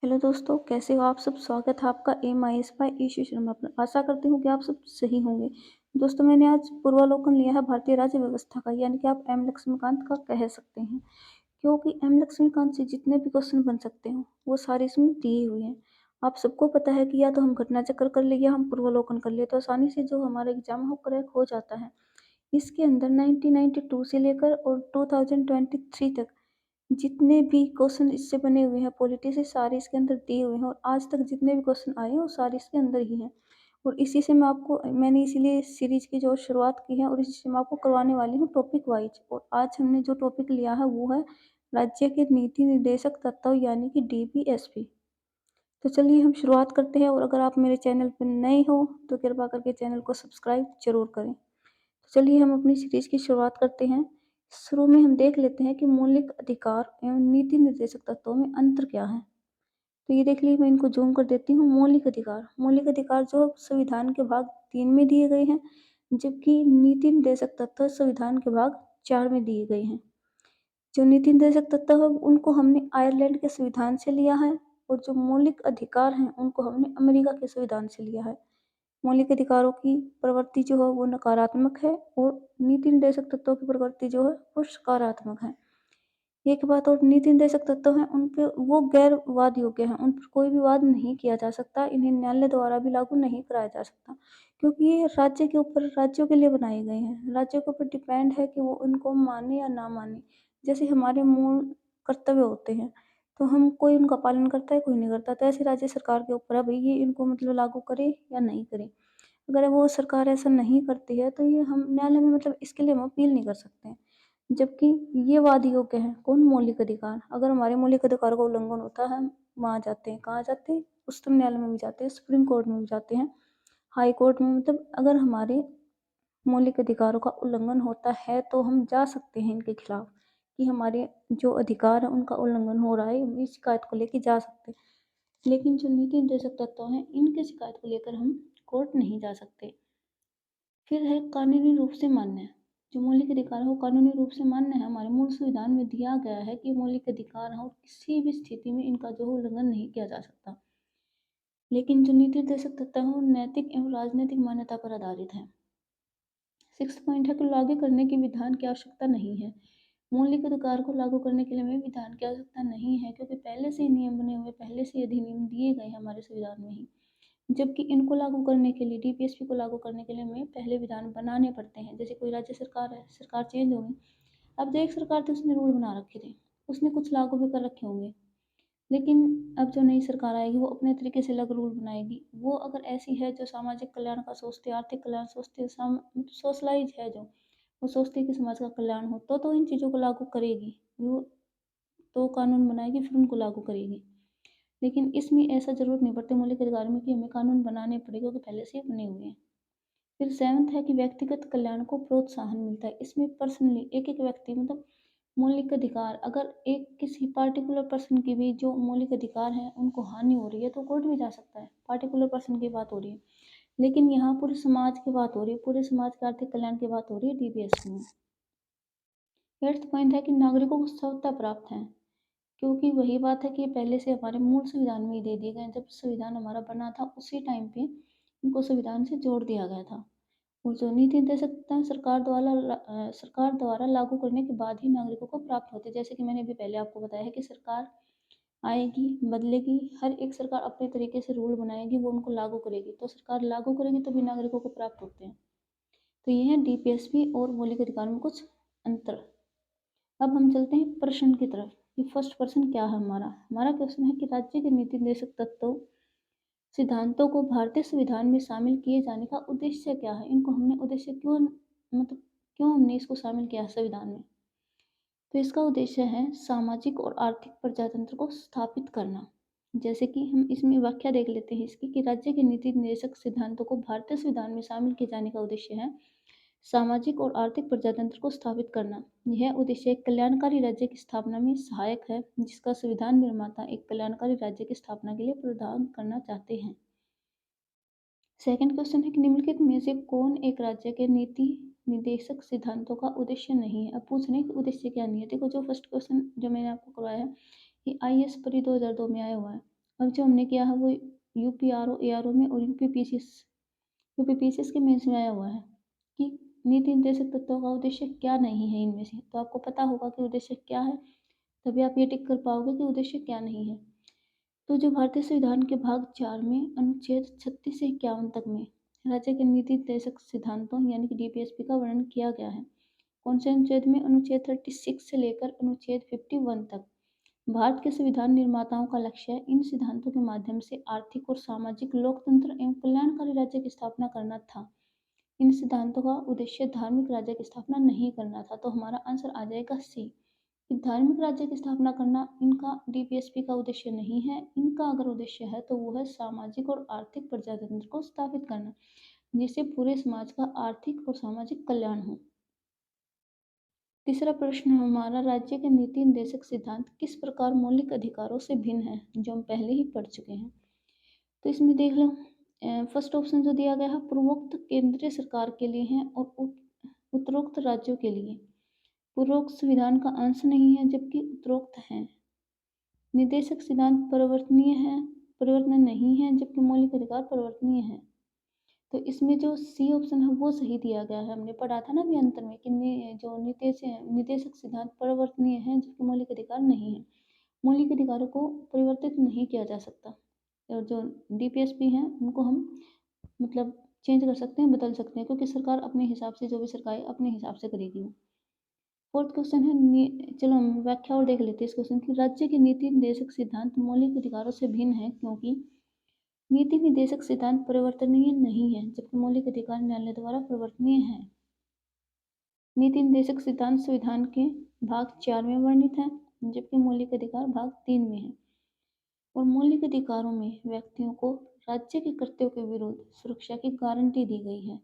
Hello दोस्तों, कैसे हो आप सब? स्वागत है आपका एम.आई.एस बाय ईशू शर्मा पर। आशा करती हूँ कि आप सब सही होंगे। दोस्तों, मैंने आज पूर्वावलोकन लिया है भारतीय राज्य व्यवस्था का, यानी कि आप एम लक्ष्मीकांत का कह सकते हैं। क्योंकि एम लक्ष्मीकांत से जितने भी क्वेश्चन बन सकते हो, वो सारे इसमें दिए हुए हैं। आप सबको पता है कि या तो हम घटना चक्र कर ले या हम पूर्वावलोकन कर ले, तो आसानी से जो हमारा एग्जाम हो क्रैक हो जाता है। इसके अंदर 1992 से लेकर और 2023 तक जितने भी क्वेश्चन इससे बने हुए हैं पॉलिटी से, सारे इसके अंदर दिए हुए हैं और आज तक जितने भी क्वेश्चन आए हैं वो सारे इसके अंदर ही हैं। और इसी से मैंने इसीलिए इस सीरीज की जो शुरुआत की है और इसी से मैं आपको करवाने वाली हूँ टॉपिक वाइज। और आज हमने जो टॉपिक लिया है वो है राज्य के नीति निर्देशक तत्व, यानी कि डीपीएसपी। तो चलिए हम शुरुआत करते हैं। और अगर आप मेरे चैनल पर नए हो तो कृपया करके चैनल को सब्सक्राइब जरूर करें। तो चलिए हम अपनी सीरीज की शुरुआत करते हैं। शुरू में हम देख लेते हैं कि मौलिक अधिकार एवं नीति निर्देशक तत्वों में अंतर क्या है। तो ये देख लीजिए, मैं इनको जूम कर देती हूँ। मौलिक अधिकार जो संविधान के भाग 3 में दिए गए हैं, जबकि नीति निर्देशक तत्व संविधान के भाग 4 में दिए गए हैं। जो नीति निर्देशक तत्व है उनको हमने आयरलैंड के संविधान से लिया है, और जो मौलिक अधिकार हैं उनको हमने अमेरिका के संविधान से लिया है। मौलिक अधिकारों की प्रवृत्ति जो है वो नकारात्मक है, और नीति निर्देशक तत्वों की प्रवृत्ति जो है वो सकारात्मक है। एक बात और, नीति निर्देशक तत्व हैं उनके वो गैर वाद योग्य हैं, उन पर कोई भी वाद नहीं किया जा सकता, इन्हें न्यायालय द्वारा भी लागू नहीं कराया जा सकता, क्योंकि ये राज्य के ऊपर, राज्यों के लिए बनाए गए हैं। राज्यों के ऊपर डिपेंड है कि वो उनको माने या ना माने। जैसे हमारे मूल कर्तव्य होते हैं, तो हम कोई उनका पालन करता है, कोई नहीं करता। तो ऐसे राज्य सरकार के ऊपर है भाई, ये इनको मतलब लागू करे या नहीं करे। अगर वो सरकार ऐसा नहीं करती है तो ये हम न्यायालय में, मतलब इसके लिए हम अपील नहीं कर सकते हैं। जबकि ये वाद योग्य है। कौन? मौलिक अधिकार। अगर हमारे मौलिक अधिकारों का उल्लंघन होता है, हम वहाँ जाते हैं। कहाँ जाते हैं? उच्चतम न्यायालय में भी जाते हैं, सुप्रीम कोर्ट में भी जाते हैं, हाई कोर्ट में। मतलब अगर हमारे मौलिक अधिकारों का उल्लंघन होता है तो हम जा सकते हैं इनके खिलाफ, कि हमारे जो अधिकार है उनका उल्लंघन हो रहा है, हम इस शिकायत को लेके जा सकते हैं। लेकिन जो नीति निर्देशक तत्व हैं, इनके शिकायत को लेकर हम कोर्ट नहीं जा सकते। फिर है कानूनी रूप से मान्य। जो मौलिक अधिकार है वो कानूनी रूप से मान्य है। हमारे मूल संविधान में दिया गया है कि मौलिक अधिकार है और किसी भी स्थिति में इनका जो है उल्लंघन नहीं किया जा सकता। लेकिन जो नीति निर्देशक तत्व है वो नैतिक एवं राजनीतिक मान्यता पर आधारित है। 6 पॉइंट है कि लागू करने की विधान की आवश्यकता नहीं है। मौलिक अधिकार को लागू करने के लिए हमें विधान की आवश्यकता नहीं है, क्योंकि पहले से ही नियम बने हुए, पहले से अधिनियम दिए गए हैं हमारे संविधान में ही। जबकि इनको लागू करने के लिए, डीपीएसपी को लागू करने के लिए हमें पहले विधान बनाने पड़ते हैं। जैसे कोई राज्य सरकार है, सरकार चेंज होगी। अब जो एक सरकार थी उसने रूल बना रखे थे, उसने कुछ लागू भी कर रखे होंगे। लेकिन अब जो नई सरकार आएगी वो अपने तरीके से अलग रूल बनाएगी। वो अगर ऐसी है जो सामाजिक कल्याण का सोचती है, आर्थिक कल्याण सोचती है, सोशलाइज है, जो वो सोचती है कि समाज का कल्याण हो, तो इन चीज़ों को लागू करेगी। वो तो कानून बनाएगी, फिर उनको लागू करेगी। लेकिन इसमें ऐसा ज़रूरत नहीं पड़ती मौलिक अधिकार में कि हमें कानून बनाने पड़े, क्योंकि पहले से ही बने हुए हैं। फिर 7th है कि व्यक्तिगत कल्याण को प्रोत्साहन मिलता है। इसमें पर्सनली एक-एक व्यक्ति, मतलब मौलिक अधिकार, अगर एक किसी पार्टिकुलर पर्सन की भी जो मौलिक अधिकार हैं उनको हानि हो रही है तो कोर्ट में जा सकता है। पार्टिकुलर पर्सन की बात हो रही है, लेकिन यहाँ पूरे समाज की बात हो रही है, पूरे समाज के आर्थिक कल्याण की बात हो रही है डीपीएसपी में। 8th पॉइंट है कि नागरिकों को स्वतंत्रता प्राप्त है, क्योंकि वही बात है कि पहले से हमारे मूल संविधान में ही दे दिए गए। जब संविधान हमारा बना था उसी टाइम पे इनको संविधान से जोड़ दिया गया था। और जो नीति निर्देशक हैं सरकार द्वारा लागू करने के बाद ही नागरिकों को प्राप्त होते हैं। जैसे कि मैंने अभी पहले आपको बताया है कि सरकार आएगी, बदलेगी, हर एक सरकार अपने तरीके से रूल बनाएगी, वो उनको लागू करेगी। तो सरकार लागू करेगी तभी नागरिकों को प्राप्त होते हैं। तो ये है डीपीएसपी और मौलिक अधिकार में कुछ अंतर। अब हम चलते हैं प्रश्न की तरफ। ये फर्स्ट प्रश्न क्या है हमारा? हमारा क्वेश्चन है कि राज्य के नीति निर्देशक तत्वों सिद्धांतों को भारतीय संविधान में शामिल किए जाने का उद्देश्य क्या है? इनको हमने उद्देश्य क्यों, मतलब क्यों हमने इसको शामिल किया संविधान में? तो इसका उद्देश्य है सामाजिक और आर्थिक प्रजातंत्र को स्थापित करना। जैसे कि हम इसमें व्याख्या देख लेते हैं इसकी, कि राज्य के नीति निर्देशक सिद्धांतों को भारतीय संविधान में शामिल किए जाने का उद्देश्य है सामाजिक और आर्थिक प्रजातंत्र को स्थापित करना। यह उद्देश्य एक कल्याणकारी राज्य की स्थापना में सहायक है, जिसका संविधान निर्माता एक कल्याणकारी राज्य की स्थापना के लिए प्रदान करना चाहते हैं। सेकंड क्वेश्चन है कि निम्नलिखित में से कौन एक राज्य के नीति निर्देशक सिद्धांतों का उद्देश्य नहीं है? अब पूछ रहे हैं कि उद्देश्य क्या नहीं है। देखो, जो फर्स्ट क्वेश्चन जो मैंने आपको करवाया है, ये आईएएस परी 2002 में आया हुआ है। अब जो हमने किया है वो यूपीआरओ, एआरओ में और यूपीपीसीएस के मेंस में आया हुआ है कि नीति निर्देशक तत्वों का उद्देश्य क्या नहीं है इनमें से। तो आपको पता होगा कि उद्देश्य क्या है, तभी आप ये टिक कर पाओगे कि उद्देश्य क्या नहीं है। तो जो भारतीय संविधान के भाग 4 में अनुच्छेद 36 से 51 तक में राज्य के नीति निर्देशक सिद्धांतों यानी कि डीपीएसपी का वर्णन किया गया है। कौन से अनुच्छेद में? अनुच्छेद 36 से लेकर अनुच्छेद 51 तक। भारत के संविधान निर्माताओं का लक्ष्य इन सिद्धांतों के माध्यम से आर्थिक और सामाजिक लोकतंत्र एवं कल्याणकारी राज्य की स्थापना करना था। इन सिद्धांतों का उद्देश्य धार्मिक राज्य की स्थापना नहीं करना था। तो हमारा आंसर आ जाएगा सी, कि धार्मिक राज्य की स्थापना करना इनका डीपीएसपी का उद्देश्य नहीं है। इनका अगर उद्देश्य है तो वो है सामाजिक और आर्थिक प्रजातंत्र को स्थापित करना, जिससे पूरे समाज का आर्थिक और सामाजिक कल्याण हो। तीसरा प्रश्न हमारा, राज्य के नीति निर्देशक सिद्धांत किस प्रकार मौलिक अधिकारों से भिन्न है, जो हम पहले ही पढ़ चुके हैं। तो इसमें देख लो, फर्स्ट ऑप्शन जो दिया गया है पूर्वोक्त केंद्रीय सरकार के लिए है और उत्तरोक्त राज्यों के लिए। पूर्वोक्त संविधान का अंश नहीं है जबकि उत्तरोक्त है। निर्देशक सिद्धांत परिवर्तनीय नहीं है जबकि मौलिक अधिकार परिवर्तनीय है। तो इसमें जो सी ऑप्शन है वो सही दिया गया है। हमने पढ़ा था ना अभी अंतर में कि जो निर्देशक सिद्धांत परिवर्तनीय है जबकि मौलिक अधिकार नहीं है। मौलिक अधिकारों को परिवर्तित नहीं किया जा सकता और जो डीपीएसपी हैं उनको हम मतलब चेंज कर सकते हैं, बदल सकते हैं, क्योंकि सरकार अपने हिसाब से जो भी सरकार अपने हिसाब से करेगी वो। फोर्थ क्वेश्चन है, चलो हम व्याख्या और देख लेते हैं इस क्वेश्चन की। राज्य के नीति निर्देशक सिद्धांत मौलिक अधिकारों से भिन्न है क्योंकि नीति निर्देशक सिद्धांत परिवर्तनीय नहीं है जबकि मौलिक अधिकार न्यायालय द्वारा परिवर्तनीय है। नीति निर्देशक सिद्धांत संविधान के भाग 4 में वर्णित है जबकि मौलिक अधिकार भाग 3 में है। और मौलिक अधिकारों में व्यक्तियों को राज्य के कृत्यों के विरुद्ध सुरक्षा की गारंटी दी गई है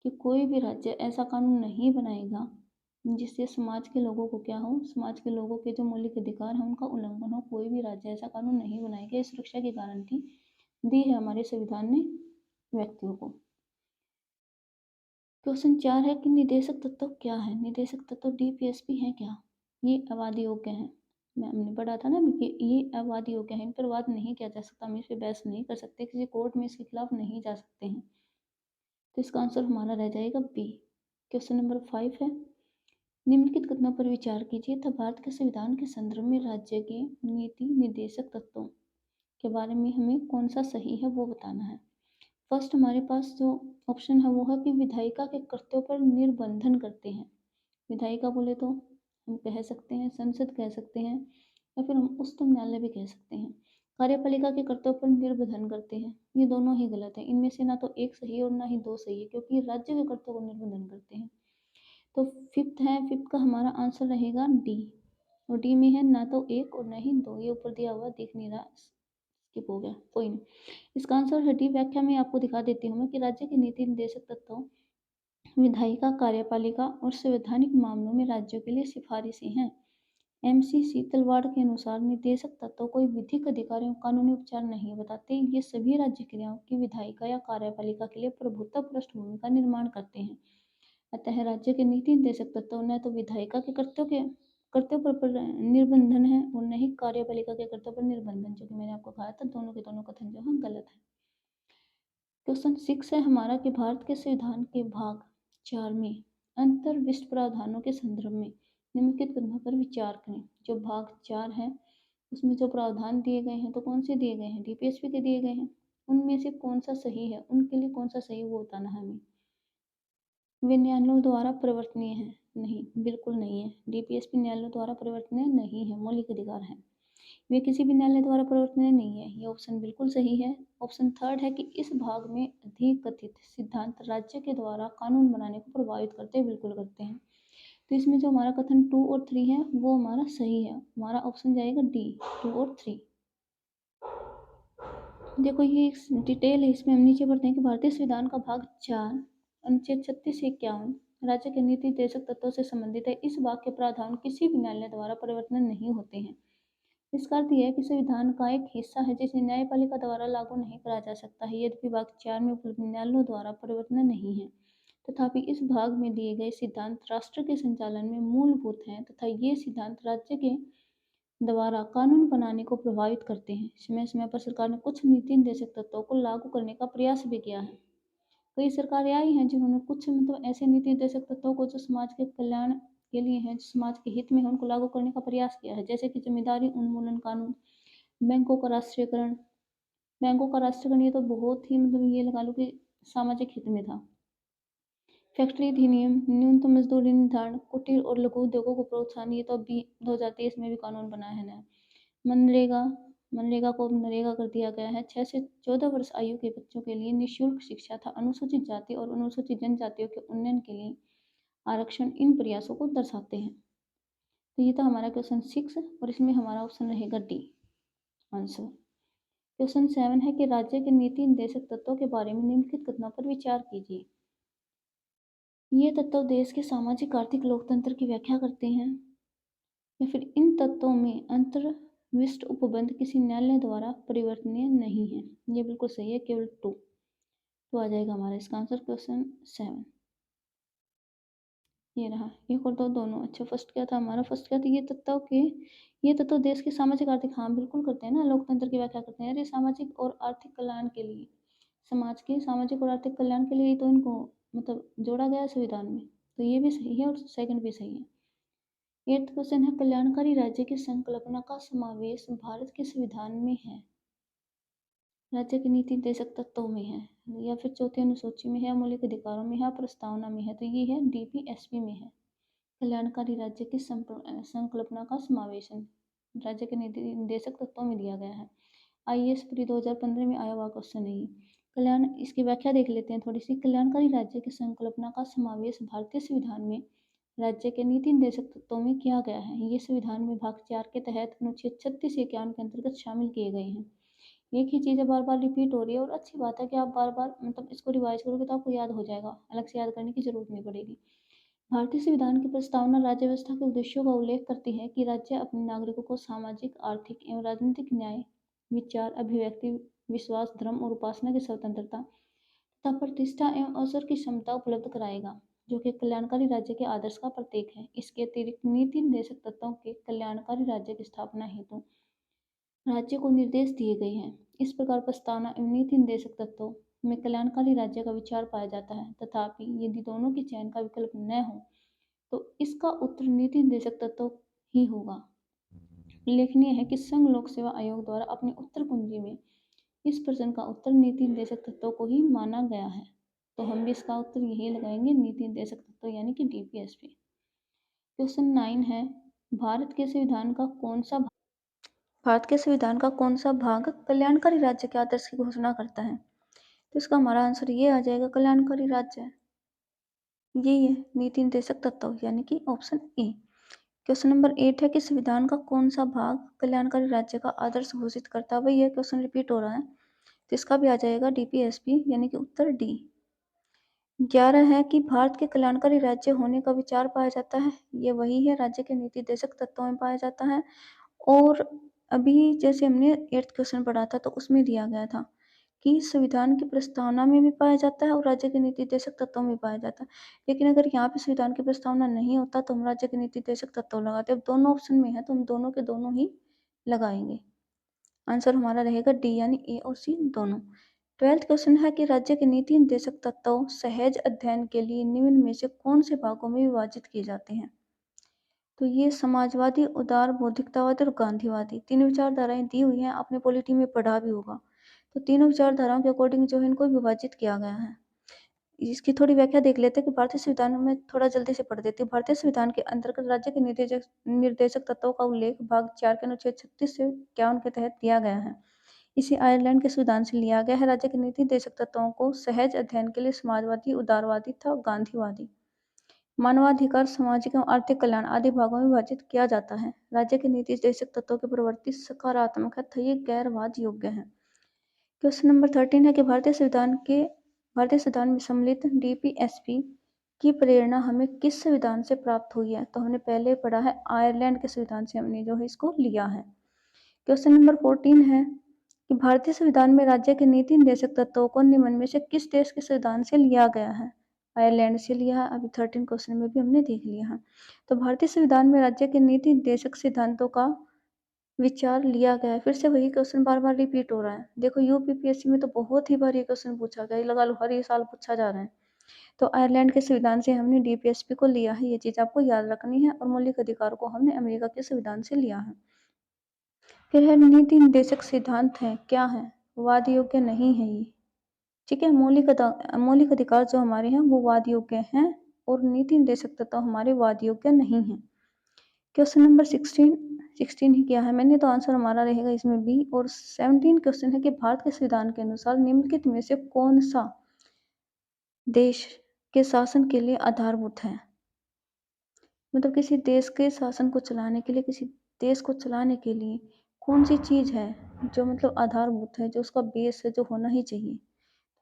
कि कोई भी राज्य ऐसा कानून नहीं बनाएगा जिससे समाज के लोगों को क्या हो, समाज के लोगों के जो मौलिक अधिकार हैं उनका उल्लंघन हो। कोई भी राज्य ऐसा कानून नहीं बनाएगा। इस सुरक्षा की गारंटी दी है हमारे संविधान ने व्यक्तियों को। क्वेश्चन 4 है कि निदेशक तत्व क्या है। निदेशक तत्व डीपीएसपी है क्या? ये अवाद योग्य है। हमने पढ़ा था ना कि ये अवाद योग्य है, इन पर वाद नहीं किया जा सकता, हम इस पर बहस नहीं कर सकते, किसी कोर्ट में इसके खिलाफ नहीं जा सकते हैं। तो इसका आंसर हमारा रह जाएगा बी। क्वेश्चन नंबर 5 है, निम्नलिखित कथनों पर विचार कीजिए तथा भारत के संविधान के संदर्भ में राज्य के नीति निर्देशक तत्वों के बारे में हमें कौन सा सही है वो बताना है। फर्स्ट हमारे पास जो ऑप्शन है वो है कि विधायिका के कर्तव्यों पर निर्बंधन करते हैं। विधायिका बोले तो हम कह सकते हैं संसद कह सकते हैं या फिर हम उच्चतम न्यायालय भी कह सकते हैं। कार्यपालिका के कर्तव्यों पर निर्बंधन करते हैं, ये दोनों ही गलत है। इनमें से ना तो एक सही है और ना ही दो सही है, क्योंकि राज्य के कर्तव्यों को निर्बंधन करते हैं। तो फिफ्थ का हमारा आंसर रहेगा डी। और डी में है ना तो एक और ना ही दो, ये ऊपर दिया हुआ दिख नहीं रहा, स्किप हो गया, कोई नहीं। इसका आंसर है डी। व्याख्या में आपको दिखा देती हूँ मैं कि राज्य के नीति निर्देशक तत्वों विधायिका, कार्यपालिका और संवैधानिक मामलों में राज्यों के लिए सिफारिशें हैं। एमसी शीतलवाड़ के अनुसार निर्देशक तत्व कोई विधिक अधिकार एवं कानूनी उपचार नहीं बताते। ये सभी राज्य क्रियाओं की विधायिका या कार्यपालिका के लिए प्रभुत्व पृष्ठभूमि का निर्माण करते हैं। अतः राज्य के नीति निर्देशक तत्व न तो विधायिका के कर्तव्य पर निर्बंधन है और न ही कार्यपालिका के कर्तव्य पर निर्बंधन, जो कि मैंने आपको कहा था दोनों के दोनों कथन जो है गलत है। क्वेश्चन 6 है हमारा कि भारत के संविधान के भाग 4 में अंतर्विष्ट प्रावधानों के संदर्भ में निम्नलिखित कथनों पर विचार करें। जो भाग 4 है उसमें जो प्रावधान दिए गए हैं तो कौन से दिए गए हैं? डीपीएसपी के दिए गए हैं। उनमें से कौन सा सही है, उनके लिए कौन सा सही वो बताना है हमें। वे न्यायालयों द्वारा परिवर्तनीय है? नहीं, बिल्कुल नहीं है। डीपीएसपी न्यायालयों द्वारा परिवर्तनीय नहीं है, मौलिक अधिकार है। वे किसी भी न्यायालय द्वारा परिवर्तनीय नहीं है, ये ऑप्शन बिल्कुल सही है। ऑप्शन 3 है कि इस भाग में अधिकथित सिद्धांत राज्य के द्वारा कानून बनाने को प्रभावित करते हैं, बिल्कुल करते हैं। तो इसमें जो हमारा कथन 2 और 3 है वो हमारा सही है। हमारा ऑप्शन जाएगा डी, 2 और 3। देखो ये डिटेल है, इसमें हम नीचे पढ़ते हैं कि भारतीय संविधान का भाग 4 अनुच्छेद 36 से 51 राज्य के नीति निर्देशक तत्वों से संबंधित है। इस भाग के प्रावधान किसी भी न्यायालय द्वारा परिवर्तन नहीं होते हैं। इसका अर्थ यह है कि संविधान का एक हिस्सा है जिसे न्यायपालिका द्वारा लागू नहीं करा जा सकता है। यद्यपि भाग 4 में उपलब्ध न्यायालयों द्वारा परिवर्तन नहीं है, तथापि इस भाग में दिए गए सिद्धांत राष्ट्र के संचालन में मूलभूत हैं तथा ये सिद्धांत राज्य के द्वारा कानून बनाने को प्रभावित करते हैं। समय समय पर सरकार ने कुछ नीति निर्देशक तत्वों को लागू करने का प्रयास भी किया है। कई सरकारें आई हैं जिन्होंने कुछ ऐसे नीति निर्देशक तत्वों को जो समाज के कल्याण के लिए हैं, जो समाज के हित में है, उनको लागू करने का प्रयास किया है। जैसे कि जिम्मेदारी उन्मूलन कानून, बैंकों का राष्ट्रीयकरण। बैंकों का राष्ट्रीयकरण ये तो बहुत ही ये लगा लो कि सामाजिक हित में था। फैक्ट्री अधिनियम, न्यूनतम मजदूरी निर्धारण, कुटीर और लघु उद्योगों को प्रोत्साहन, ये तो अभी 2023 में भी कानून बनाया है नया। मनरेगा, मनरेगा को नरेगा कर दिया गया है। 6 से 14 वर्ष आयु के बच्चों के लिए निःशुल्क शिक्षा था। अनुसूचित जाति और अनुसूचित जनजातियों के उन्नयन के लिए आरक्षण इन प्रयासों को दर्शाते हैं। तो ये था हमारा क्वेश्चन 6 और इसमें हमारा ऑप्शन रहेगा डी आंसर। क्वेश्चन 7 है कि राज्य के नीति निर्देशक तत्वों के बारे में निम्नलिखित कथनों पर विचार कीजिए। ये तत्व देश के सामाजिक आर्थिक लोकतंत्र की व्याख्या करते हैं या फिर इन तत्वों में अंतर्विष्ट उपबंध किसी न्यायालय द्वारा परिवर्तनीय नहीं है। ये बिल्कुल सही है, केवल 2 तो आ जाएगा हमारा इसका आंसर क्वेश्चन 7। ये रहा, एक और दो दोनों। अच्छा, फर्स्ट क्या था हमारा? फर्स्ट क्या था? ये तत्व देश के सामाजिक आर्थिक, हाँ बिल्कुल करते हैं ना, लोकतंत्र की व्याख्या करते हैं। अरे सामाजिक और आर्थिक कल्याण के लिए, समाज के सामाजिक और आर्थिक कल्याण के लिए ही तो इनको जोड़ा गया है संविधान में। तो ये भी सही है और सेकंड भी सही है। 8th क्वेश्चन है कल्याणकारी राज्य की संकल्पना का समावेश भारत के संविधान में है, राज्य के नीति निर्देशक तत्वों में है, या फिर चौथी अनुसूची में है, मौलिक अधिकारों में है, प्रस्तावना में है। तो ये है डीपीएसपी में है। कल्याणकारी राज्य की संकल्पना का समावेशन राज्य के नीति निर्देशक तत्वों में दिया गया है। आईएएस प्री 2015 में आया हुआ क्वेश्चन है ये। कल्याण, इसकी व्याख्या देख लेते हैं थोड़ी सी। कल्याणकारी राज्य की संकल्पना का समावेश भारतीय संविधान में राज्य के नीति निर्देशक तत्वों में किया गया है। ये संविधान में भाग 4 के तहत अनुच्छेद 36 51 के अंतर्गत शामिल किए गए हैं। एक ही चीज़ें बार बार रिपीट हो रही है और अच्छी बात है कि आप बार बार इसको रिवाइज करोगे तो आपको याद हो जाएगा, अलग से याद करने की जरूरत नहीं पड़ेगी। भारतीय संविधान की प्रस्तावना राज्य व्यवस्था के उद्देश्यों का उल्लेख करती है कि राज्य अपने नागरिकों को सामाजिक, आर्थिक एवं राजनीतिक न्याय, विचार, अभिव्यक्ति, विश्वास, धर्म और उपासना की स्वतंत्रता तथा प्रतिष्ठा एवं अवसर की क्षमता उपलब्ध कराएगा, जो कि कल्याणकारी राज्य के आदर्श का प्रतीक है। इसके अतिरिक्त नीति निर्देशक तत्वों के कल्याणकारी राज्य की स्थापना हेतु राज्य को निर्देश दिए गए हैं। इस प्रकार प्रस्तावना एवं नीति निर्देशक तत्वों में कल्याणकारी राज्य का विचार पाया जाता है। तथापि यदि दोनों के चयन का विकल्प न हो तो इसका उत्तर नीति निर्देशक तत्व ही होगा। उल्लेखनीय है कि संघ लोक सेवा आयोग द्वारा अपनी उत्तर कुंजी में इस प्रश्न का उत्तर नीति निर्देशक तत्वों को ही माना गया है। तो हम भी इसका उत्तर यही लगाएंगे, नीति निर्देशक तत्व यानी कि डीपीएसपी। क्वेश्चन 9 है भारत के संविधान का कौन सा भाग कल्याणकारी राज्य के आदर्श की घोषणा करता है? तो इसका हमारा आंसर ये आ जाएगा, कल्याणकारी राज्य यही है, नीति निर्देशक तत्व यानी कि ऑप्शन ए। क्वेश्चन नंबर 8 है कि संविधान का कौन सा भाग कल्याणकारी राज्य का आदर्श घोषित करता है? वही है, क्वेश्चन रिपीट हो रहा है, तो इसका भी आ जाएगा डीपीएसपी यानी कि उत्तर डी। 11 है कि भारत के कल्याणकारी राज्य होने का विचार पाया जाता है, ये वही है, राज्य के नीति निर्देशक तत्वों में पाया जाता है। और अभी जैसे हमने 8th क्वेश्चन पढ़ा था तो उसमें दिया गया था कि संविधान की प्रस्तावना में भी पाया जाता है और राज्य के नीति निर्देशक तत्वों में पाया जाता है। लेकिन अगर यहाँ पे संविधान की प्रस्तावना नहीं होता तो हम राज्य के नीति निर्देशक तत्व लगाते। अब दोनों ऑप्शन में है तो हम दोनों के दोनों ही लगाएंगे। आंसर हमारा रहेगा डी यानी ए और सी दोनों। 12th क्वेश्चन है कि राज्य के नीति निर्देशक तत्व सहज अध्ययन के लिए निम्न में से कौन से भागों में विभाजित किए जाते हैं? तो ये समाजवादी, उदार, बौद्धिकतावादी और गांधीवादी 3 विचारधाराएं दी हुई हैं, आपने पॉलिटी में पढ़ा भी होगा। तो तीनों विचारधाराओं के अकॉर्डिंग जो है इनको विभाजित किया गया है। इसकी थोड़ी व्याख्या देख लेते हैं कि भारतीय संविधान में, थोड़ा जल्दी से पढ़ देती हूँ। भारतीय संविधान के अंतर्गत राज्य के निर्देशक तत्वों का उल्लेख भाग 4 के अनुच्छेद 36 से 51 के तहत दिया गया है। इसे आयरलैंड के संविधान से लिया गया है। राज्य के नीति निर्देशक तत्वों को सहज अध्ययन के लिए समाजवादी, उदारवादी तथा गांधीवादी, मानवाधिकार, सामाजिक एवं आर्थिक कल्याण आदि भागों में विभाजित किया जाता है। राज्य के नीति निर्देशक तत्वों की प्रवृत्ति सकारात्मक है तथा ये गैरवाद योग्य है। क्वेश्चन नंबर 13 है कि भारतीय संविधान में सम्मिलित डीपीएसपी की प्रेरणा हमें किस संविधान से प्राप्त हुई है? तो हमने पहले पढ़ा है, आयरलैंड के संविधान से हमने जो है इसको लिया है। क्वेश्चन नंबर 14 है कि भारतीय संविधान में राज्य के नीति निर्देशक तत्वों को निम्न में से किस देश के संविधान से लिया गया है? आयरलैंड से लिया है। अभी 13 क्वेश्चन में भी हमने देख लिया है। तो भारतीय संविधान में राज्य के नीति निर्देशक सिद्धांतों का विचार लिया गया है। फिर से वही क्वेश्चन बार बार रिपीट हो रहा है। देखो यूपीपीएससी में तो बहुत ही बार ये क्वेश्चन पूछा गया, ये लगा लो हर ये साल पूछा जा रहा है। तो आयरलैंड के संविधान से हमने डीपीएसपी को लिया है, ये चीज आपको याद रखनी है। और मौलिक अधिकार को हमने अमेरिका के संविधान से लिया है। फिर है नीति निर्देशक सिद्धांत है, क्या है? वाद योग्य नहीं है ये। ठीक है, मौलिक अधिकार जो हमारे हैं वो वाद योग्य हैं और नीति निर्देशक तत्व हमारे वाद योग्य नहीं है। क्वेश्चन नंबर 16 ही क्या है? मैंने तो आंसर हमारा रहेगा इसमें बी। और 17 क्वेश्चन है कि भारत के संविधान के अनुसार निम्नलिखित में से कौन सा देश के शासन के लिए आधारभूत है? मतलब किसी देश के शासन को चलाने के लिए, किसी देश को चलाने के लिए कौन सी चीज है जो मतलब आधारभूत है, जो उसका बेस है, जो होना ही चाहिए?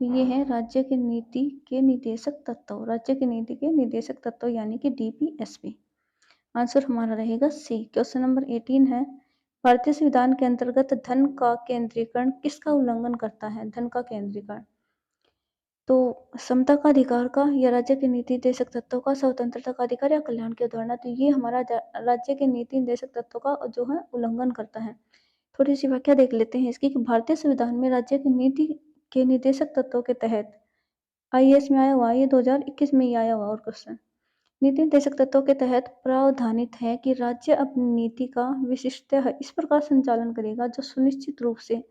तो ये है राज्य के नीति के निर्देशक तत्व, राज्य की नीति के निर्देशक तत्व यानी कि डीपीएसपी। आंसर हमारा रहेगा सी। क्वेश्चन नंबर 18 है, भारतीय संविधान के अंतर्गत धन का केंद्रीकरण किसका उल्लंघन करता है? धन का केंद्रीकरण तो समता का अधिकार का, या राज्य के नीति निर्देशक तत्वों का, स्वतंत्रता का अधिकार, या कल्याण की अवधारणा। तो ये हमारा राज्य के नीति निर्देशक तत्वों का जो है उल्लंघन करता है। थोड़ी सी व्याख्या देख लेते हैं इसकी कि भारतीय संविधान में राज्य की नीति के निर्देशक तत्वों के तहत आईएएस में आया हुआ, ये 2021 में ही आया हुआ। और क्वेश्चन नीति निर्देशक तत्वों के तहत प्रावधानित है कि राज्य अपनी नीति का विशिष्टतः इस प्रकार संचालन करेगा जो सुनिश्चित रूप से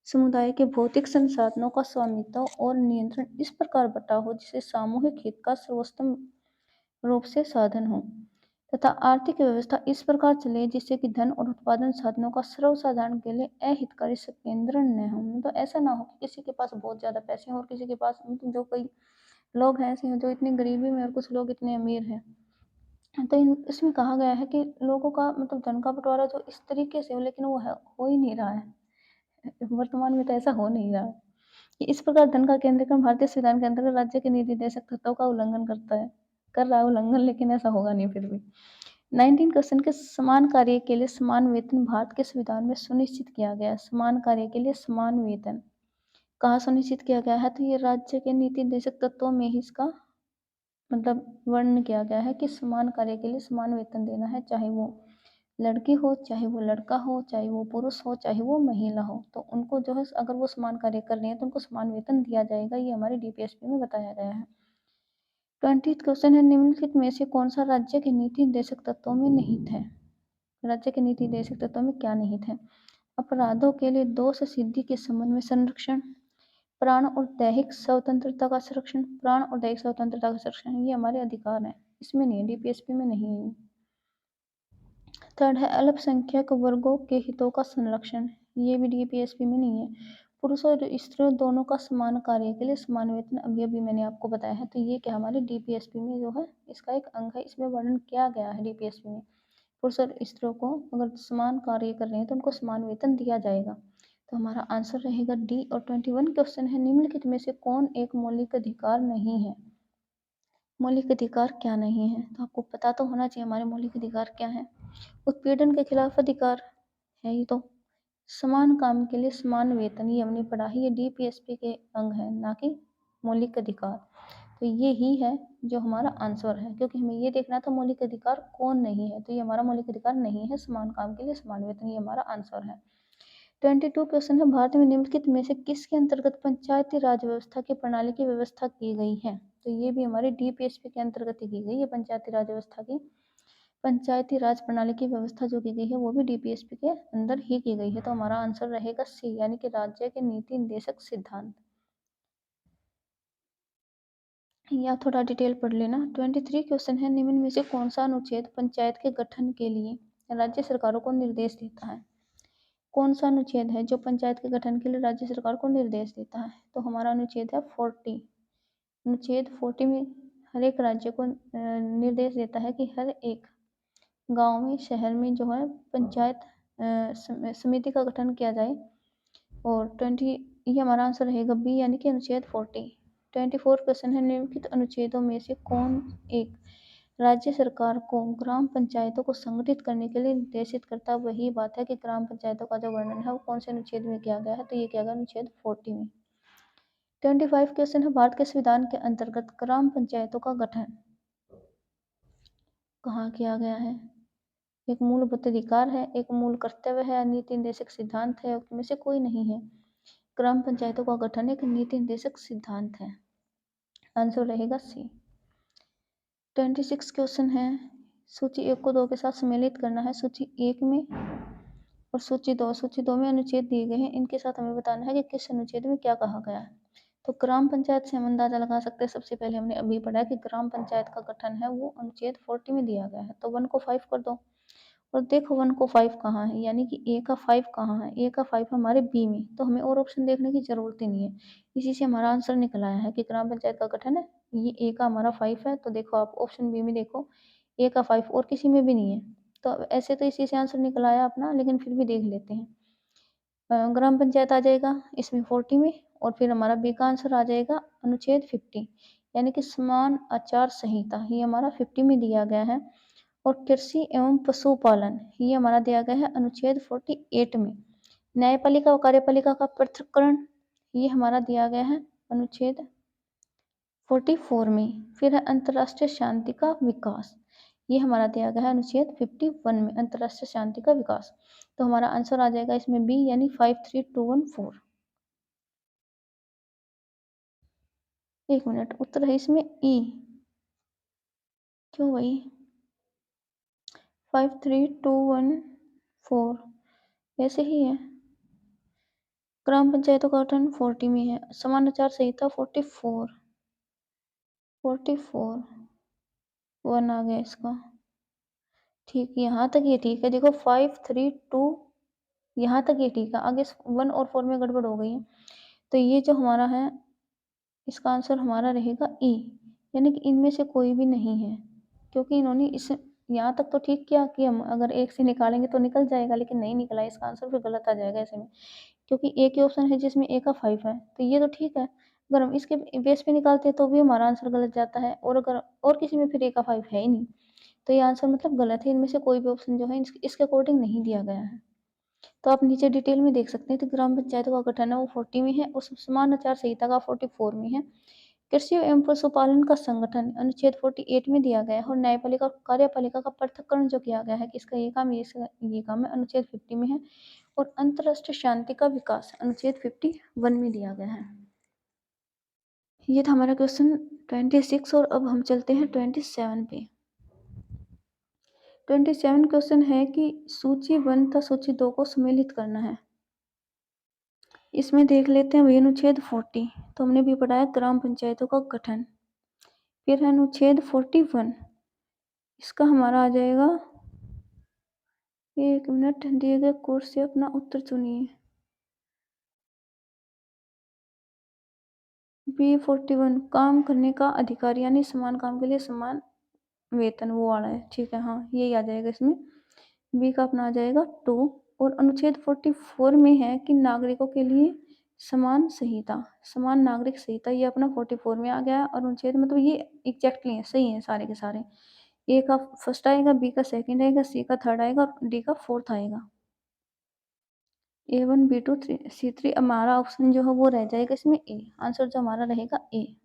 समुदाय के भौतिक संसाधनों का स्वामित्व और नियंत्रण इस प्रकार बटा हो जिससे सामूहिक हित का सर्वोत्तम रूप से साधन हो, तथा आर्थिक व्यवस्था इस प्रकार चले जिससे कि धन और उत्पादन साधनों का सर्वसाधारण के लिए अहितकारी संकेंद्रण न हो। मतलब ऐसा ना हो कि किसी के पास बहुत ज्यादा पैसे हैं और किसी के पास, मतलब जो कई लोग हैं ऐसे हैं जो इतनी गरीबी में और कुछ लोग इतने अमीर हैं। तो इसमें कहा गया है कि लोगों का मतलब धन का बंटवारा जो इस तरीके से हो, लेकिन वो हो ही नहीं रहा है। वर्तमान में तो ऐसा हो नहीं रहा है कि इस प्रकार धन का केंद्रीकरण भारतीय संविधान के अंतर्गत राज्य के नीति निर्देशक तत्वों का उल्लंघन करता है, कर रहा है उल्लंघन, लेकिन ऐसा होगा नहीं फिर भी। 19 क्वेश्चन के समान कार्य के लिए समान वेतन भारत के संविधान में सुनिश्चित किया गया है। समान कार्य के लिए समान वेतन कहाँ सुनिश्चित किया गया है? तो ये राज्य के नीति निर्देशक तत्वों में ही इसका मतलब वर्णन किया गया है कि समान कार्य के लिए समान वेतन देना है, चाहे वो लड़की हो, चाहे वो लड़का हो, चाहे वो पुरुष हो, चाहे वो महिला हो। तो उनको जो है अगर वो समान कार्य कर रहे हैं तो उनको समान वेतन दिया जाएगा, ये हमारे डीपीएसपी में बताया गया है। 20 क्वेश्चन है, निम्नलिखित में से कौन सा राज्य के नीति निर्देशक तत्वों में निहित है? राज्य के नीति निर्देशक तत्वों में क्या निहित है? अपराधों के लिए दोष सिद्धि के संबंध में संरक्षण, प्राण और दैहिक स्वतंत्रता का संरक्षण, प्राण और दैहिक स्वतंत्रता का संरक्षण, ये हमारे अधिकार हैं, इसमें नहीं है, डीपीएसपी में नहीं है। थर्ड है अल्पसंख्यक वर्गों के हितों का संरक्षण, ये भी डीपीएसपी में नहीं है। पुरुष और स्त्रियों दोनों का समान कार्य के लिए समान वेतन, अभी अभी मैंने आपको बताया है। तो ये क्या हमारे डीपीएसपी में जो है इसका एक अंग है, इसमें वर्णन किया गया है डीपीएसपी में। पुरुष और स्त्रियों को अगर समान कार्य कर रहे हैं तो उनको समान वेतन दिया जाएगा। तो हमारा आंसर रहेगा डी। और 21 क्वेश्चन है, निम्नलिखित में से कौन एक मौलिक अधिकार नहीं है? मौलिक अधिकार क्या नहीं है? तो आपको पता तो होना चाहिए हमारे मौलिक अधिकार क्या है। उत्पीड़न के खिलाफ अधिकार है ये तो। समान काम के लिए समान वेतन, ये हमने पढ़ा है, ये डीपीएसपी के अंग है, ना कि मौलिक अधिकार। तो ये ही है जो हमारा आंसर है, क्योंकि हमें ये देखना था मौलिक अधिकार कौन नहीं है। तो ये हमारा मौलिक अधिकार नहीं है, समान काम के लिए समान वेतन, ये हमारा आंसर है। 22 क्वेश्चन है, भारत में निम्नलिखित में से किसके अंतर्गत पंचायती राज व्यवस्था की प्रणाली की व्यवस्था की गई है? तो ये भी हमारे डीपीएसपी के अंतर्गत ही की गई है, पंचायती राज व्यवस्था की, पंचायती राज प्रणाली की व्यवस्था जो की गई है वो भी डीपीएसपी के अंदर ही की गई है। तो हमारा आंसर रहेगा सी, यानी कि राज्य के नीति निर्देशक सिद्धांत। या थोड़ा डिटेल पढ़ लेना। 23 क्वेश्चन है, निम्न में से कौन सा अनुच्छेद पंचायत के गठन के लिए राज्य सरकारों को निर्देश देता है? कौन सा अनुच्छेद है जो पंचायत के गठन के लिए राज्य सरकार को निर्देश देता है? तो हमारा अनुच्छेद है 40। अनुच्छेद 40 में हर एक राज्य को निर्देश देता है कि हर एक गांव में, शहर में जो है पंचायत समिति का गठन किया जाए। और 20 ये हमारा आंसर रहेगा बी, यानी कि अनुच्छेद 40। 24 क्वेश्चन है, निम्नलिखित अनुच्छेदों में से कौन एक राज्य सरकार को ग्राम पंचायतों को संगठित करने के लिए निर्देशित करता है? वही बात है कि ग्राम पंचायतों का जो वर्णन है वो कौन से अनुच्छेद में किया गया है? तो ये किया गया अनुच्छेद 40 में। 25 क्वेश्चन है, भारत के संविधान के अंतर्गत ग्राम पंचायतों का गठन कहाँ किया गया है? एक मूलभूत अधिकार है, एक मूल कर्तव्य है, नीति निर्देशक सिद्धांत है, उनमें से कोई नहीं है। ग्राम पंचायतों का गठन एक नीति निर्देशक सिद्धांत है। आंसर रहेगा सी। 26 क्वेश्चन है, सूची 1 को 2 के साथ सम्मिलित करना है। सूची 1 में और सूची दो में अनुच्छेद दिए गए हैं, इनके साथ हमें बताना है कि किस अनुच्छेद में क्या कहा गया है। तो ग्राम पंचायत से हम अंदाजा लगा सकते हैं। सबसे पहले हमने अभी पढ़ा कि ग्राम पंचायत का गठन है वो अनुच्छेद 40 में दिया गया है। तो 1 को 5 कर दो और देखो 1 को 5 कहाँ है, यानी कि ए का 5 कहाँ है। ए का 5 हमारे बी में, तो हमें और ऑप्शन देखने की जरूरत ही नहीं है। इसी से हमारा आंसर निकल आया है कि ग्राम पंचायत का गठन है, ये ए का हमारा 5 है। तो देखो आप ऑप्शन बी में देखो, ए का 5 और किसी में भी नहीं है। तो ऐसे तो इसी से आंसर निकल आया अपना, लेकिन फिर भी देख लेते हैं। ग्राम पंचायत आ जाएगा इसमें 40 में, और फिर हमारा बी का आंसर आ जाएगा अनुच्छेद 50, यानी कि समान आचार संहिता, ये हमारा 50 में दिया गया है। और कृषि एवं पशुपालन ये हमारा दिया गया है अनुच्छेद 48 में। न्यायपालिका और कार्यपालिका का पृथक्करण ये हमारा दिया गया है अनुच्छेद 44 में। फिर है अंतर्राष्ट्रीय शांति का विकास, ये हमारा दिया गया है अनुच्छेद 51 में, अंतर्राष्ट्रीय शांति का विकास। तो हमारा आंसर आ जाएगा इसमें बी, यानी 53214। एक मिनट, उत्तर है इसमें ई। क्यों भाई? 53214 ऐसे ही है। ग्राम पंचायतों का गठन 40 में है, समान आचार संहिता 44 वन आ गया इसका। ठीक, यहाँ तक ये ठीक है। देखो 532 यहाँ तक ये ठीक है, आगे 1 और 4 में गड़बड़ हो गई है। तो ये जो हमारा है इसका आंसर हमारा रहेगा ई, यानी कि इनमें से कोई भी नहीं है, क्योंकि इन्होंने इस यहाँ तक तो ठीक किया कि हम अगर एक से निकालेंगे तो निकल जाएगा, लेकिन नहीं निकला, इसका आंसर फिर गलत आ जाएगा ऐसे में, क्योंकि एक ही ऑप्शन है जिसमें ए का 5 है। तो ये तो ठीक है, अगर हम इसके बेस पे निकालते हैं तो भी हमारा आंसर गलत जाता है, और अगर और किसी में फिर ए का 5 है ही नहीं, तो ये आंसर मतलब गलत है। इनमें से कोई भी ऑप्शन जो है इसके अकॉर्डिंग नहीं दिया गया है। तो आप नीचे डिटेल में देख सकते हैं। तो ग्राम पंचायतों का गठन है वो 40 में है, और समान आचार संहिता का 44 में है। कृषि एवं पशुपालन का संगठन अनुच्छेद 48 में दिया गया है, और न्यायपालिका और कार्यपालिका का पृथक्करण जो किया गया है कि इसका ये काम ये काम है, अनुच्छेद 50 में है। और अंतरराष्ट्रीय शांति का विकास अनुच्छेद 51 में दिया गया है। ये था हमारा क्वेश्चन 26, और अब हम चलते हैं 27 पे। 27 क्वेश्चन है कि सूची 1 तथा सूची 2 को सम्मिलित करना है। इसमें देख लेते हैं अनुच्छेद 40, तो हमने भी पढ़ा है ग्राम पंचायतों का गठन। फिर है अनुच्छेद 41, इसका हमारा आ जाएगा, एक मिनट, दिए गए कोर्स से अपना उत्तर चुनिए। B41 काम करने का अधिकार, यानी समान काम के लिए समान वेतन, वो वाला है। ठीक है, हाँ यही आ जाएगा इसमें, बी का अपना आ जाएगा 2। और अनुच्छेद 44 में है कि नागरिकों के लिए समान संहिता, समान नागरिक संहिता, ये अपना 44 में आ गया। और अनुच्छेद मतलब ये एग्जैक्टली है, सही है सारे के सारे। ए का फर्स्ट आएगा, बी का सेकंड आएगा, सी का थर्ड आएगा, और डी का फोर्थ आएगा। A1 B2 C3 हमारा ऑप्शन जो है वो रह जाएगा इसमें ए, आंसर जो हमारा रहेगा ए।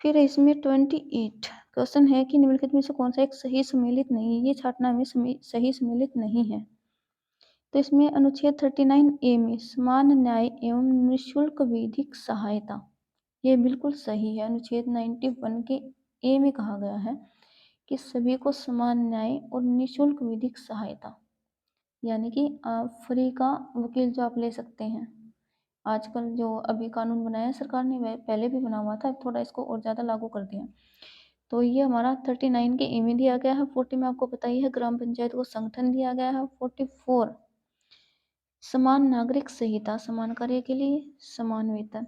फिर इसमें 28 क्वेश्चन है कि निम्नलिखित में से कौन सा एक सही सम्मिलित नहीं है। ये छाटना में सही सम्मिलित नहीं है। तो इसमें अनुच्छेद 39A में समान न्याय एवं निःशुल्क विधिक सहायता, ये बिल्कुल सही है। अनुच्छेद 91 के ए में कहा गया है कि सभी को समान न्याय और निःशुल्क विधिक सहायता, यानी कि फ्री का वकील जो आप ले सकते हैं। आजकल जो अभी कानून बनाया है सरकार ने, वह पहले भी बना हुआ था, थोड़ा इसको और ज़्यादा लागू कर दिया। तो ये हमारा 39 के ए में दिया गया है। 40 में आपको पता ही है ग्राम पंचायत को संगठन दिया गया है। 44 समान नागरिक संहिता, समान कार्य के लिए समान वेतन।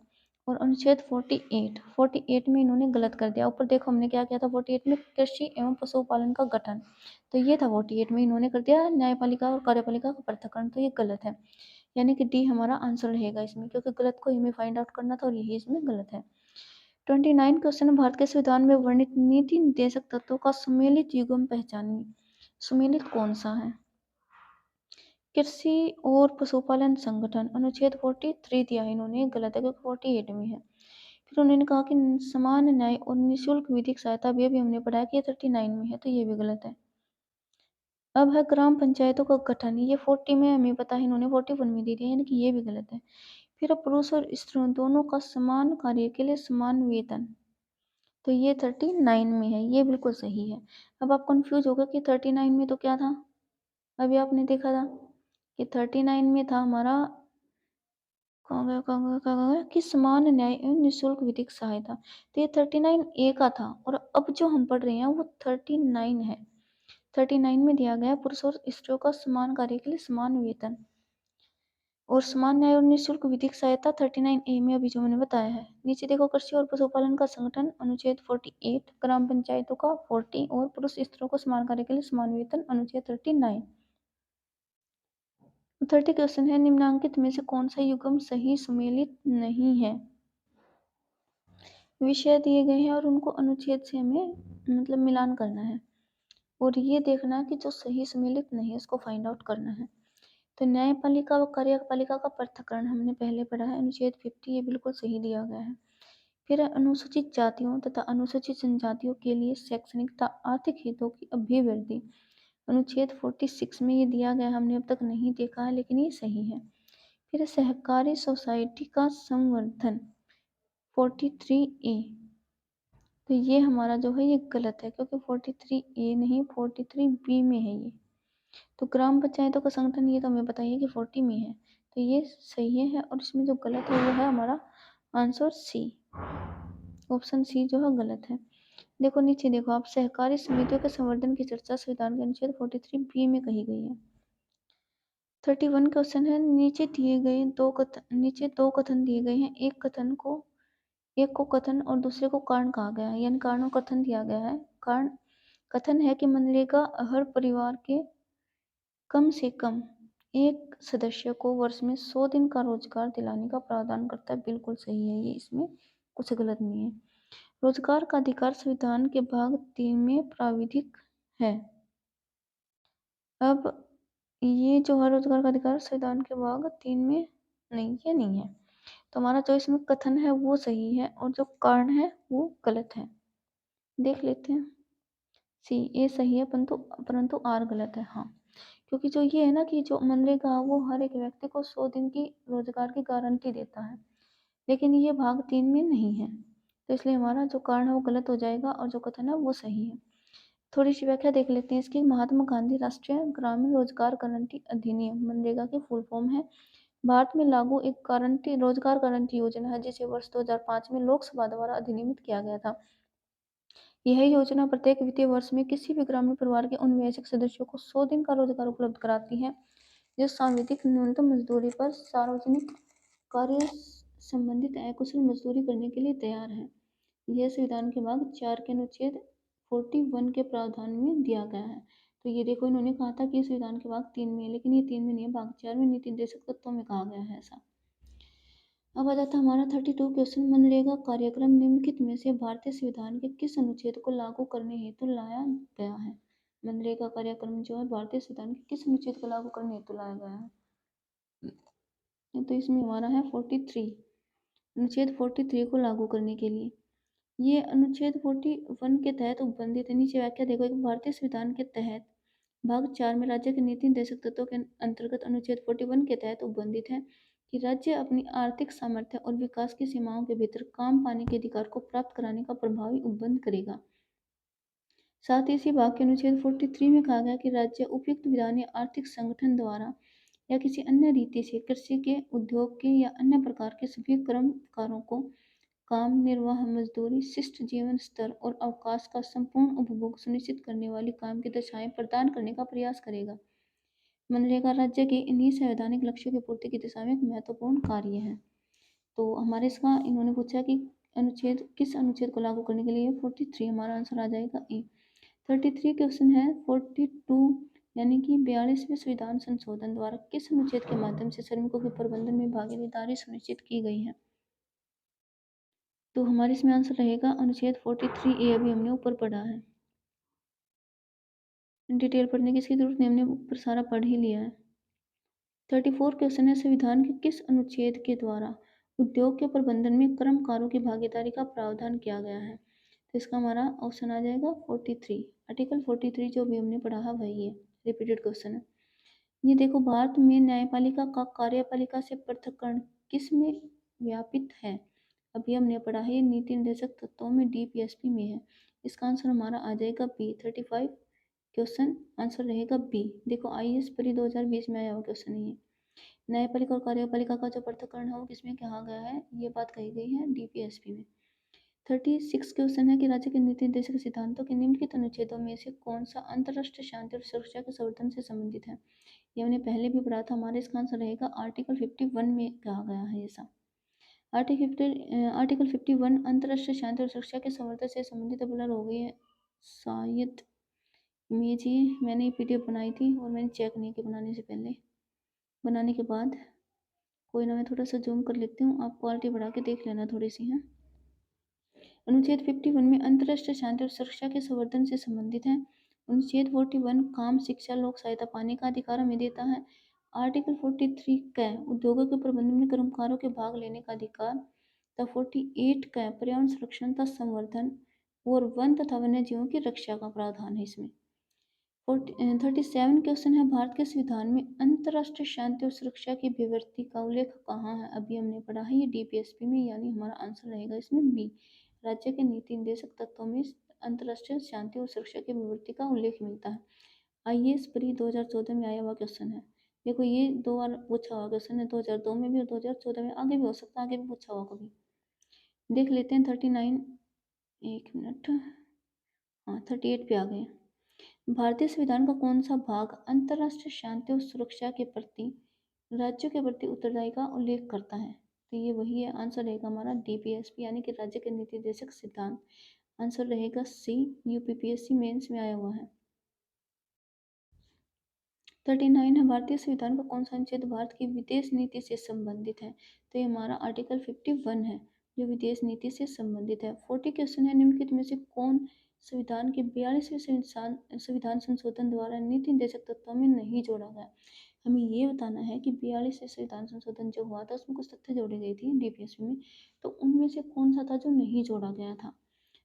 और अनुच्छेद 48 में इन्होंने गलत कर दिया। ऊपर देखो हमने क्या किया था 48 में, कृषि एवं पशुपालन का गठन, तो ये था 48 में, इन्होंने कर दिया न्यायपालिका और कार्यपालिका का पृथक्करण, तो ये गलत है, यानी कि डी हमारा आंसर रहेगा इसमें, क्योंकि गलत को हमें फाइंड आउट करना था और यही इसमें गलत है। 29 क्वेश्चन, भारत के संविधान में वर्णित नीति निर्देशक तत्वों का सम्मिलित युग्म पहचानिए। सम्मिलित कौन सा है? कृषि और पशुपालन संगठन, अनुच्छेद 43 दिया है इन्होंने, गलत है क्योंकि 48 में है। फिर उन्होंने कहा कि समान न्याय और निःशुल्क विधिक सहायता, भी अभी हमने पढ़ा कि ये 39 में है, तो ये भी गलत है। अब है ग्राम पंचायतों का गठन, ये 40 में हमें पता है, इन्होंने 41 में दे दिया, यानी कि ये भी गलत है। फिर अब पुरुष और स्त्रियों दोनों का समान कार्य के लिए समान वेतन, तो ये 39 में है, ये बिल्कुल सही है। अब आप कंफ्यूज हो गए कि 39 में तो क्या था, अभी आपने देखा था कि 39 में था हमारा कहाँ गया कि समान न्याय एवं निःशुल्क विधिक सहायता, तो ये 39 ए का था, और अब जो हम पढ़ रहे हैं वो 39 है। 39 में दिया गया पुरुष और स्त्रियों का समान कार्य के लिए समान वेतन और समान न्याय और निःशुल्क विधिक सहायता 39 ए में अभी जो मैंने बताया है। नीचे देखो, कृषि और पशुपालन का संगठन अनुच्छेद 48, ग्राम पंचायतों का 40 और पुरुष स्त्रियों को समान कार्य के लिए समान वेतन अनुच्छेद 39। 30 क्वेश्चन है, निम्नांकित में से कौन सा युग्म सही सुमेलित नहीं है। विषय दिए गए हैं और उनको अनुच्छेद से हमें मतलब मिलान करना है और ये देखना है कि जो सही सम्मिलित नहीं है उसको फाइंड आउट करना है। तो न्यायपालिका व कार्यपालिका का पृथक्करण हमने पहले पढ़ा है, अनुच्छेद 50, ये बिल्कुल सही दिया गया है। फिर अनुसूचित जातियों तथा अनुसूचित जनजातियों के लिए शैक्षणिक तथा आर्थिक हितों की अभिवृद्धि, अनुच्छेद 46 में ये दिया गया, हमने अब तक नहीं देखा है लेकिन ये सही है। फिर सहकारी सोसाइटी का संवर्धन 43 ए, तो ये हमारा जो है ये गलत है क्योंकि 43 ए नहीं 43 बी में है ये। तो ग्राम पंचायतों का संगठन, ये तो हमें बताइए कि 40 में है, तो ये सही है और इसमें जो गलत है वो है हमारा आंसर सी, ऑप्शन सी जो है गलत है। देखो नीचे देखो आप, सहकारी समितियों के संवर्धन की चर्चा संविधान के अनुच्छेद 43 बी में कही गई है। 31 क्वेश्चन है, नीचे दो कथन दिए गए हैं, एक को कथन और दूसरे को कारण कहा गया है, यानी कारण और कथन दिया गया है। कारण कथन है कि मनरेगा हर परिवार के कम से कम एक सदस्य को वर्ष में 100 दिन का रोजगार दिलाने का प्रावधान करता है, बिल्कुल सही है ये, इसमें कुछ गलत नहीं है। रोजगार का अधिकार संविधान के भाग 3 में प्राविधिक है। अब ये जो है रोजगार का अधिकार संविधान के भाग 3 में नहीं, ये नहीं है, तो हमारा जो इसमें कथन है वो सही है और जो कारण है वो गलत है। देख लेते हैं, सी ए सही है परंतु आर गलत है। हाँ, क्योंकि जो ये है ना कि जो मनरेगा वो हर एक व्यक्ति को 100 दिन की रोजगार की गारंटी देता है, लेकिन ये भाग 3 में नहीं है, तो इसलिए हमारा जो कारण है वो गलत हो जाएगा और जो कथन है वो सही है। थोड़ी सी व्याख्या देख लेते हैं इसकी। महात्मा गांधी राष्ट्रीय ग्रामीण रोजगार गारंटी अधिनियम मनरेगा की फुल फॉर्म है। भारत में लागू एक रोजगार गारंटी योजना है जिसे वर्ष 2005 में लोकसभा द्वारा अधिनियमित किया गया था। यह योजना प्रत्येक वित्तीय वर्ष में किसी भी ग्रामीण परिवार के उन वयस्क सदस्यों को 100 दिन का रोजगार उपलब्ध कराती है जो सांविधिक न्यूनतम मजदूरी पर सार्वजनिक कार्य संबंधित अकुशल मजदूरी करने के लिए तैयार है। यह संविधान के भाग 4 के अनुच्छेद 41 के प्रावधान में दिया गया है। तो ये देखो, इन्होंने कहा था कि ये संविधान के भाग 3 में है, लेकिन ये 3 में नहीं है, भाग 4 में नीति निर्देशक तत्वों में कहा गया है ऐसा। अब आ जाता है हमारा 32 क्वेश्चन, मनरेगा कार्यक्रम निम्नलिखित में से भारतीय संविधान के किस अनुच्छेद को लागू करने हेतु लाया गया है। मनरेगा कार्यक्रम जो है भारतीय संविधान के किस अनुच्छेद को लागू करने हेतु लाया गया है, तो इसमें हमारा है 43, अनुच्छेद 43 को लागू करने के लिए। ये अनुच्छेद 41 के तहत उपबंधित है। नीचे व्याख्या देखो, एक भारतीय संविधान के तहत भाग 4 में राज्य के नीति निर्देशक तत्वों के अंतर्गत अनुच्छेद 41 के तहत उपबंधित है कि राज्य अपनी आर्थिक सामर्थ्य और विकास की सीमाओं के भीतर काम पाने के अधिकार को प्राप्त कराने का प्रभावी उपबंध करेगा। साथ ही इसी भाग के अनुच्छेद 43 में कहा गया कि राज्य उपयुक्त विधान या आर्थिक संगठन द्वारा या किसी अन्य रीति से कृषि के, उद्योग के या अन्य प्रकार के सभी कर्मकारों को काम, निर्वाह, मजदूरी, शिष्ट जीवन स्तर और अवकाश का संपूर्ण उपभोग सुनिश्चित करने वाली काम की दशाएं प्रदान करने का प्रयास करेगा। मनरेगा राज्य के इन्हीं संवैधानिक लक्ष्यों की पूर्ति की दिशा में एक महत्वपूर्ण कार्य है। तो हमारे इसका इन्होंने पूछा कि किस अनुच्छेद को लागू करने के लिए 43, हमारा आंसर आ जाएगा ए। 33 क्वेश्चन है, 42 यानी कि 42वें संविधान संशोधन द्वारा किस अनुच्छेद के माध्यम से श्रमिकों के प्रबंधन में भागीदारी सुनिश्चित की गई है। तो हमारे इसमें आंसर रहेगा अनुच्छेद 43 ए, अभी हमने ऊपर पढ़ा है, डिटेल पढ़ने की इसकी जरूरत नहीं, हमने ऊपर सारा पढ़ ही लिया है। 34 क्वेश्चन है, संविधान के किस अनुच्छेद के द्वारा उद्योग के प्रबंधन में कर्मकारों की भागीदारी का प्रावधान किया गया है। तो इसका हमारा ऑप्शन आ जाएगा 43, आर्टिकल 43 जो भी हमने पढ़ा है वही है। रिपीटेड क्वेश्चन है। ये देखो, भारत में न्यायपालिका का कार्यपालिका से पृथक्करण किस में व्यापित है? अभी हमने पढ़ा है, ये नीति निर्देशक तत्वों में डीपीएसपी में है। इसका आंसर हमारा आ जाएगा बी। 35 क्वेश्चन आंसर रहेगा बी। देखो, आईएएस परी 2020 में आया हुआ क्वेश्चन है ये। न्यायपालिका और कार्यपालिका का जो पृथक्करण है वो किसमें कहा गया है? ये बात कही गई है डीपीएसपी में। 36 क्वेश्चन है कि राज्य के नीति निर्देशक सिद्धांतों के निम्नलिखित अनुच्छेदों में से कौन सा अंतरराष्ट्रीय शांति और सुरक्षा के संवर्धन से संबंधित है? ये हमने पहले भी पढ़ा था। हमारे इसका आंसर रहेगा आर्टिकल 51 में कहा गया है ऐसा। आर्टिकल 51 अंतरराष्ट्रीय शांति और सुरक्षा के संवर्धन से संबंधित ब्लर हो गई है शायद इमेज। ये मैंने पीडीएफ बनाई थी और मैंने चेक नहीं किया बनाने से पहले। बनाने के बाद कोई ना, मैं थोड़ा सा जूम कर लेती हूँ, आप क्वालिटी बढ़ा के देख लेना थोड़ी सी है। अनुच्छेद 51 में अंतरराष्ट्रीय शांति और सुरक्षा के संवर्धन से संबंधित है। अनुच्छेद 41 काम, शिक्षा, लोक सहायता पाने का अधिकार हमें देता है। आर्टिकल 43 क उद्योगों के प्रबंधन में कर्मकारों के भाग लेने का अधिकार। द 48 क पर्यावरण संरक्षण तथा संवर्धन और वन तथा वन्य जीवों की रक्षा का प्रावधान है इसमें। 37 क्वेश्चन है, भारत के संविधान में अंतरराष्ट्रीय शांति और सुरक्षा की विवृत्ति का उल्लेख कहाँ है? अभी हमने पढ़ा है ये डीपीएसपी में, यानी हमारा आंसर रहेगा इसमें बी। राज्य के नीति निर्देशक तत्वों में अंतरराष्ट्रीय शांति और सुरक्षा की विवृत्ति का उल्लेख मिलता है। आईएएस परी 2014 में आया हुआ क्वेश्चन है। देखो, ये 2 बार पूछा हुआ क्वेश्चन है, 2002 में भी और 2014 में। आगे भी हो सकता है, आगे भी पूछा हुआ कभी। देख लेते हैं 39, एक मिनट, हाँ 38 पे आ गए। भारतीय संविधान का कौन सा भाग अंतरराष्ट्रीय शांति और सुरक्षा के प्रति राज्यों के प्रति उत्तरदायी का उल्लेख करता है? तो ये वही है, आंसर रहेगा हमारा डीपीएसपी यानी कि राज्य के नीति निर्देशक सिद्धांत। आंसर रहेगा सी। यूपीपीएससी मेंस में आया हुआ है। 39 है, भारतीय संविधान का कौन सा अनुच्छेद भारत की विदेश नीति से संबंधित है? तो ये हमारा आर्टिकल 51 है जो विदेश नीति से संबंधित है। 40 क्वेश्चन है, निम्नलिखित में से कौन संविधान के 42वें संविधान संशोधन द्वारा नीति निर्देशक तत्वों में नहीं जोड़ा गया? हमें ये बताना है कि 42वें संविधान संशोधन जो हुआ था उसमें कुछ तथ्य जोड़े गए थे डीपीएसपी में, तो उनमें से कौन सा था जो नहीं जोड़ा गया था?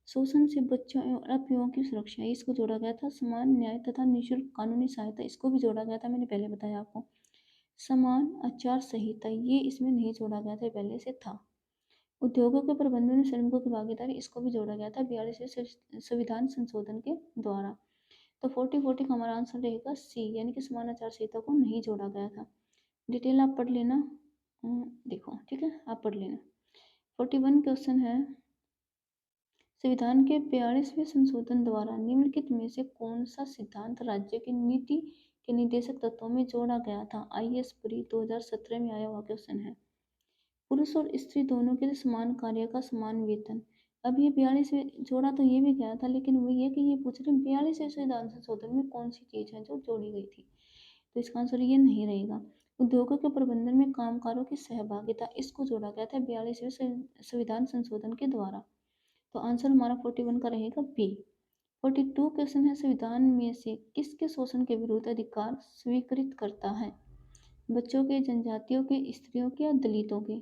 शोषण से बच्चों और अल्पसंख्यकों की सुरक्षा, इसको जोड़ा गया था। समान न्याय तथा निःशुल्क कानूनी सहायता, इसको भी जोड़ा गया था, मैंने पहले बताया आपको। समान आचार संहिता, ये इसमें नहीं जोड़ा गया था, पहले से था। उद्योगों के प्रबंधन में श्रमिकों की भागीदारी, इसको भी जोड़ा गया था 42वें संविधान संशोधन के द्वारा। तो 40 का हमारा आंसर रहेगा सी, यानी कि समान आचार संहिता को नहीं जोड़ा गया था। डिटेल आप पढ़ लेना। देखो ठीक है, आप पढ़ लेना। 41 क्वेश्चन है, संविधान के 42वें संशोधन द्वारा निम्नलिखित में से कौन सा सिद्धांत राज्य की नीति के निर्देशक तत्वों में जोड़ा गया था? आईएएस परी 2017 में आया हुआ क्वेश्चन है। पुरुष और स्त्री दोनों के लिए समान कार्य का समान वेतन। अब ये 42वें जोड़ा तो ये भी गया था, लेकिन वो ये कि ये पूछ रहे 42वें संविधान संशोधन में कौन सी चीज है जो जोड़ी गई थी? तो इसका आंसर ये नहीं रहेगा। उद्योगों के प्रबंधन में कामगारों की सहभागिता, इसको जोड़ा गया था 42वें संविधान संशोधन के द्वारा। तो आंसर हमारा 41 का रहेगा बी। 42 क्वेश्चन है, संविधान में से किसके शोषण के विरुद्ध अधिकार स्वीकृत करता है? बच्चों के, जनजातियों के, स्त्रियों के या दलितों के?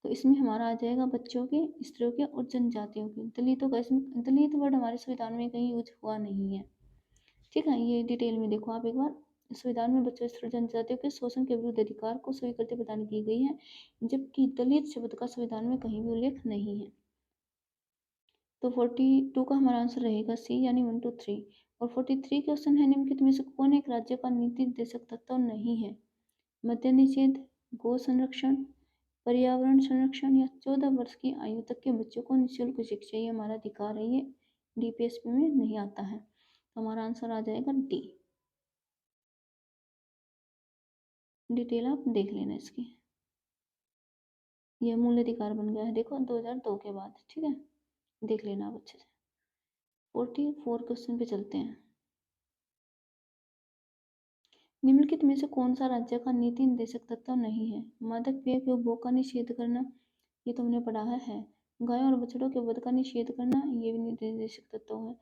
तो इसमें हमारा आ जाएगा बच्चों के, स्त्रियों के और जनजातियों के। दलितों का, इसमें दलित वर्ड हमारे संविधान में कहीं यूज हुआ नहीं है। ठीक है, ये डिटेल में देखो आप एक बार। संविधान में बच्चों, स्त्रियों, जनजातियों के शोषण के विरुद्ध अधिकार को स्वीकृति प्रदान की गई है, जबकि दलित शब्द का संविधान में कहीं भी उल्लेख नहीं है। तो 42 का हमारा आंसर रहेगा सी, यानी 1 2 3। और 43 क्वेश्चन है, निम्नलिखित में से कौन एक राज्य का नीति निर्देशक तत्व नहीं है? मद्य निषेध, गो संरक्षण, पर्यावरण संरक्षण या 14 वर्ष की आयु तक के बच्चों को निःशुल्क शिक्षा, ये हमारा अधिकार है, ये डीपीएसपी में नहीं आता है। तो हमारा आंसर आ जाएगा डी। डिटेल आप देख लेना इसकी। यह मूल अधिकार बन गया है, देखो 2002 के बाद। ठीक है, देख लेना आप अच्छे से। 44 क्वेश्चन पे चलते हैं। निम्नलिखित में से कौन सा राज्य का नीति निर्देशक तत्व नहीं है? मादक पेय के उपभोग का निषेध करना, ये तो हमने पढ़ा है। गायों और बछड़ों के वध का निषेध करना, ये भी नीति निर्देशक तत्व है।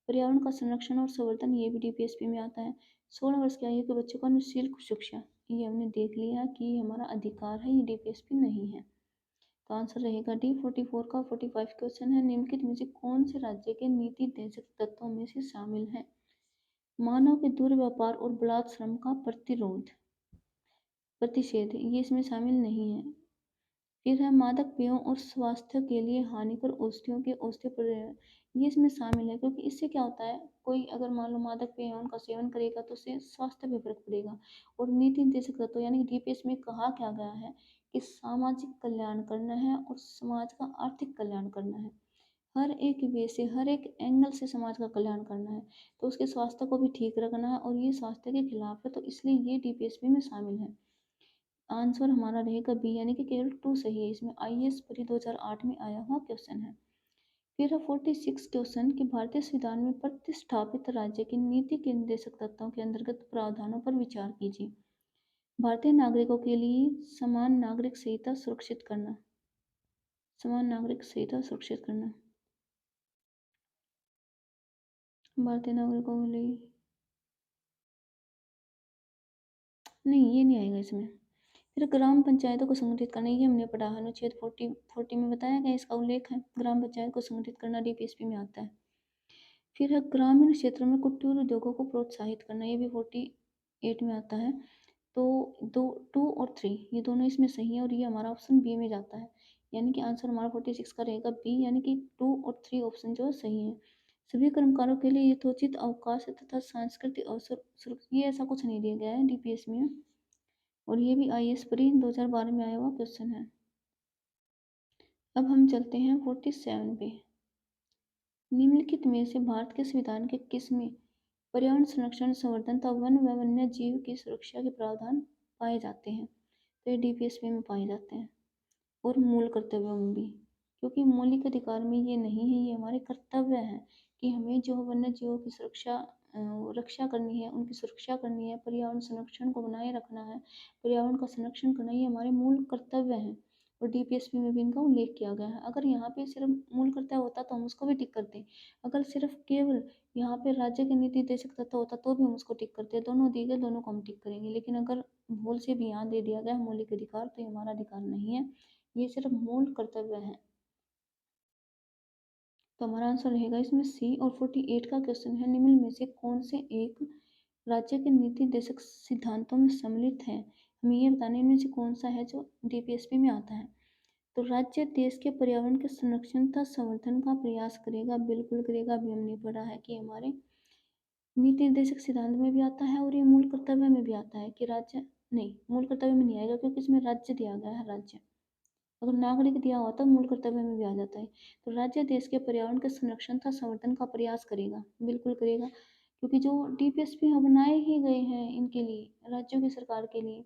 पर्यावरण का संरक्षण और संवर्धन, ये भी डीपीएसपी में आता है। 16 वर्ष की आयु के बच्चों का निःशुल्क शिक्षा, ये हमने देख लिया कि हमारा अधिकार है, ये डीपीएसपी नहीं है। तो आंसर रहेगा डी। 44 का 45 क्वेश्चन है, निम्नलिखित में से कौन से राज्य के नीति निर्देशक तत्वों में से शामिल है? मानव के दुर्व्यापार और बलात् श्रम का प्रतिषेध, ये इसमें शामिल नहीं है। फिर है मादक पेयों और स्वास्थ्य के लिए हानिकर औषधियों के औषधि प्रयोग, ये इसमें शामिल है, क्योंकि इससे क्या होता है, कोई अगर मान लो मादक पेय है उनका सेवन करेगा तो उससे स्वास्थ्य पे फर्क पड़ेगा। और नीति निर्देशक तत्व यानी कि डीपीएस में कहा क्या गया है कि सामाजिक कल्याण करना है और समाज का आर्थिक कल्याण करना है। हर एक वे से, हर एक एंगल से समाज का कल्याण करना है, तो उसके स्वास्थ्य को भी ठीक रखना है, और ये स्वास्थ्य के खिलाफ है, तो इसलिए ये डीपीएसपी में शामिल है। आंसर हमारा रहेगा बी, यानी कि केवल 2 सही है इसमें। आईएएस परी 2008 में आया हुआ क्वेश्चन है। फिर है 46 क्वेश्चन कि भारतीय संविधान में प्रतिस्थापित राज्य की नीति के निर्देशक तत्वों के अंतर्गत प्रावधानों पर विचार कीजिए। भारतीय नागरिकों के लिए समान नागरिक संहिता सुरक्षित करना, समान नागरिक संहिता सुरक्षित करना, भारतीय नागरिकों के लिए, नहीं ये नहीं आएगा इसमें। फिर ग्राम पंचायतों को संगठित करना, ये हमने पढ़ा है, अनुच्छेद 40 में बताया गया, इसका उल्लेख है। ग्राम पंचायत को संगठित करना डीपीएसपी में आता है। फिर है ग्रामीण क्षेत्रों में कुटीर उद्योगों को प्रोत्साहित करना, ये भी 48 में आता है। तो 2 और 3 ये दोनों इसमें सही है, और ये हमारा ऑप्शन बी में जाता है, यानी कि आंसर हमारा 46 का रहेगा बी, यानी कि 2 और 3 ऑप्शन जो सही है। सभी कर्मकारों के लिए यथोचित अवकाश तथा सांस्कृतिक अवसर ये ऐसा कुछ नहीं दिया गया है डीपीएस में, और ये भी आईएएस परी 2012 में आया हुआ क्वेश्चन है। अब हम चलते हैं 47 पे। निम्नलिखित में से भारत के संविधान के किस में पर्यावरण संरक्षण, संवर्धन तथा वन व वन्य जीव की सुरक्षा के प्रावधान पाए जाते हैं? तो ये डीपीएसपी में पाए जाते हैं, और मूल कर्तव्यों में भी, क्योंकि मौलिक अधिकार में ये नहीं है, ये हमारे कर्तव्य हैं कि हमें जो वन्य जीवों की रक्षा करनी है, उनकी सुरक्षा करनी है, पर्यावरण संरक्षण को बनाए रखना है, पर्यावरण का संरक्षण करना, ये हमारे मूल कर्तव्य हैं, और डीपीएसपी में भी इनका उल्लेख किया गया है। अगर यहाँ पे सिर्फ मूल कर्तव्य होता तो हम उसको भी टिक करते, अगर सिर्फ केवल यहाँ पे राज्य के नीति निर्देशक तत्व होता तो भी हम उसको टिक करते, दोनों दिए गए दोनों को हम टिक करेंगे। लेकिन अगर भूल से भी यहाँ दे दिया गया मौलिक अधिकार, तो ये हमारा अधिकार नहीं है, ये सिर्फ मूल कर्तव्य है। तो हमारा आंसर रहेगा इसमें सी। और 48 का क्वेश्चन है, निम्न में से कौन से एक राज्य के नीति निर्देशक सिद्धांतों में सम्मिलित है? हमें ये बताने में से कौन सा है जो डीपीएसपी में आता है। तो राज्य देश के पर्यावरण के संरक्षण तथा संवर्धन का प्रयास करेगा, बिल्कुल करेगा, अभी हमने पढ़ा है कि हमारे नीति निर्देशक सिद्धांत में भी आता है, और ये मूल कर्तव्य में भी आता है कि राज्य, नहीं मूल कर्तव्य में नहीं आएगा क्योंकि इसमें राज्य दिया गया है, राज्य, अगर नागरिक दिया हुआ तो मूल कर्तव्य में भी आ जाता है। तो राज्य देश के पर्यावरण के संरक्षण तथा संवर्धन का प्रयास करेगा, बिल्कुल करेगा, क्योंकि जो डीपीएसपी बनाए ही गए हैं इनके लिए, राज्यों की सरकार के लिए,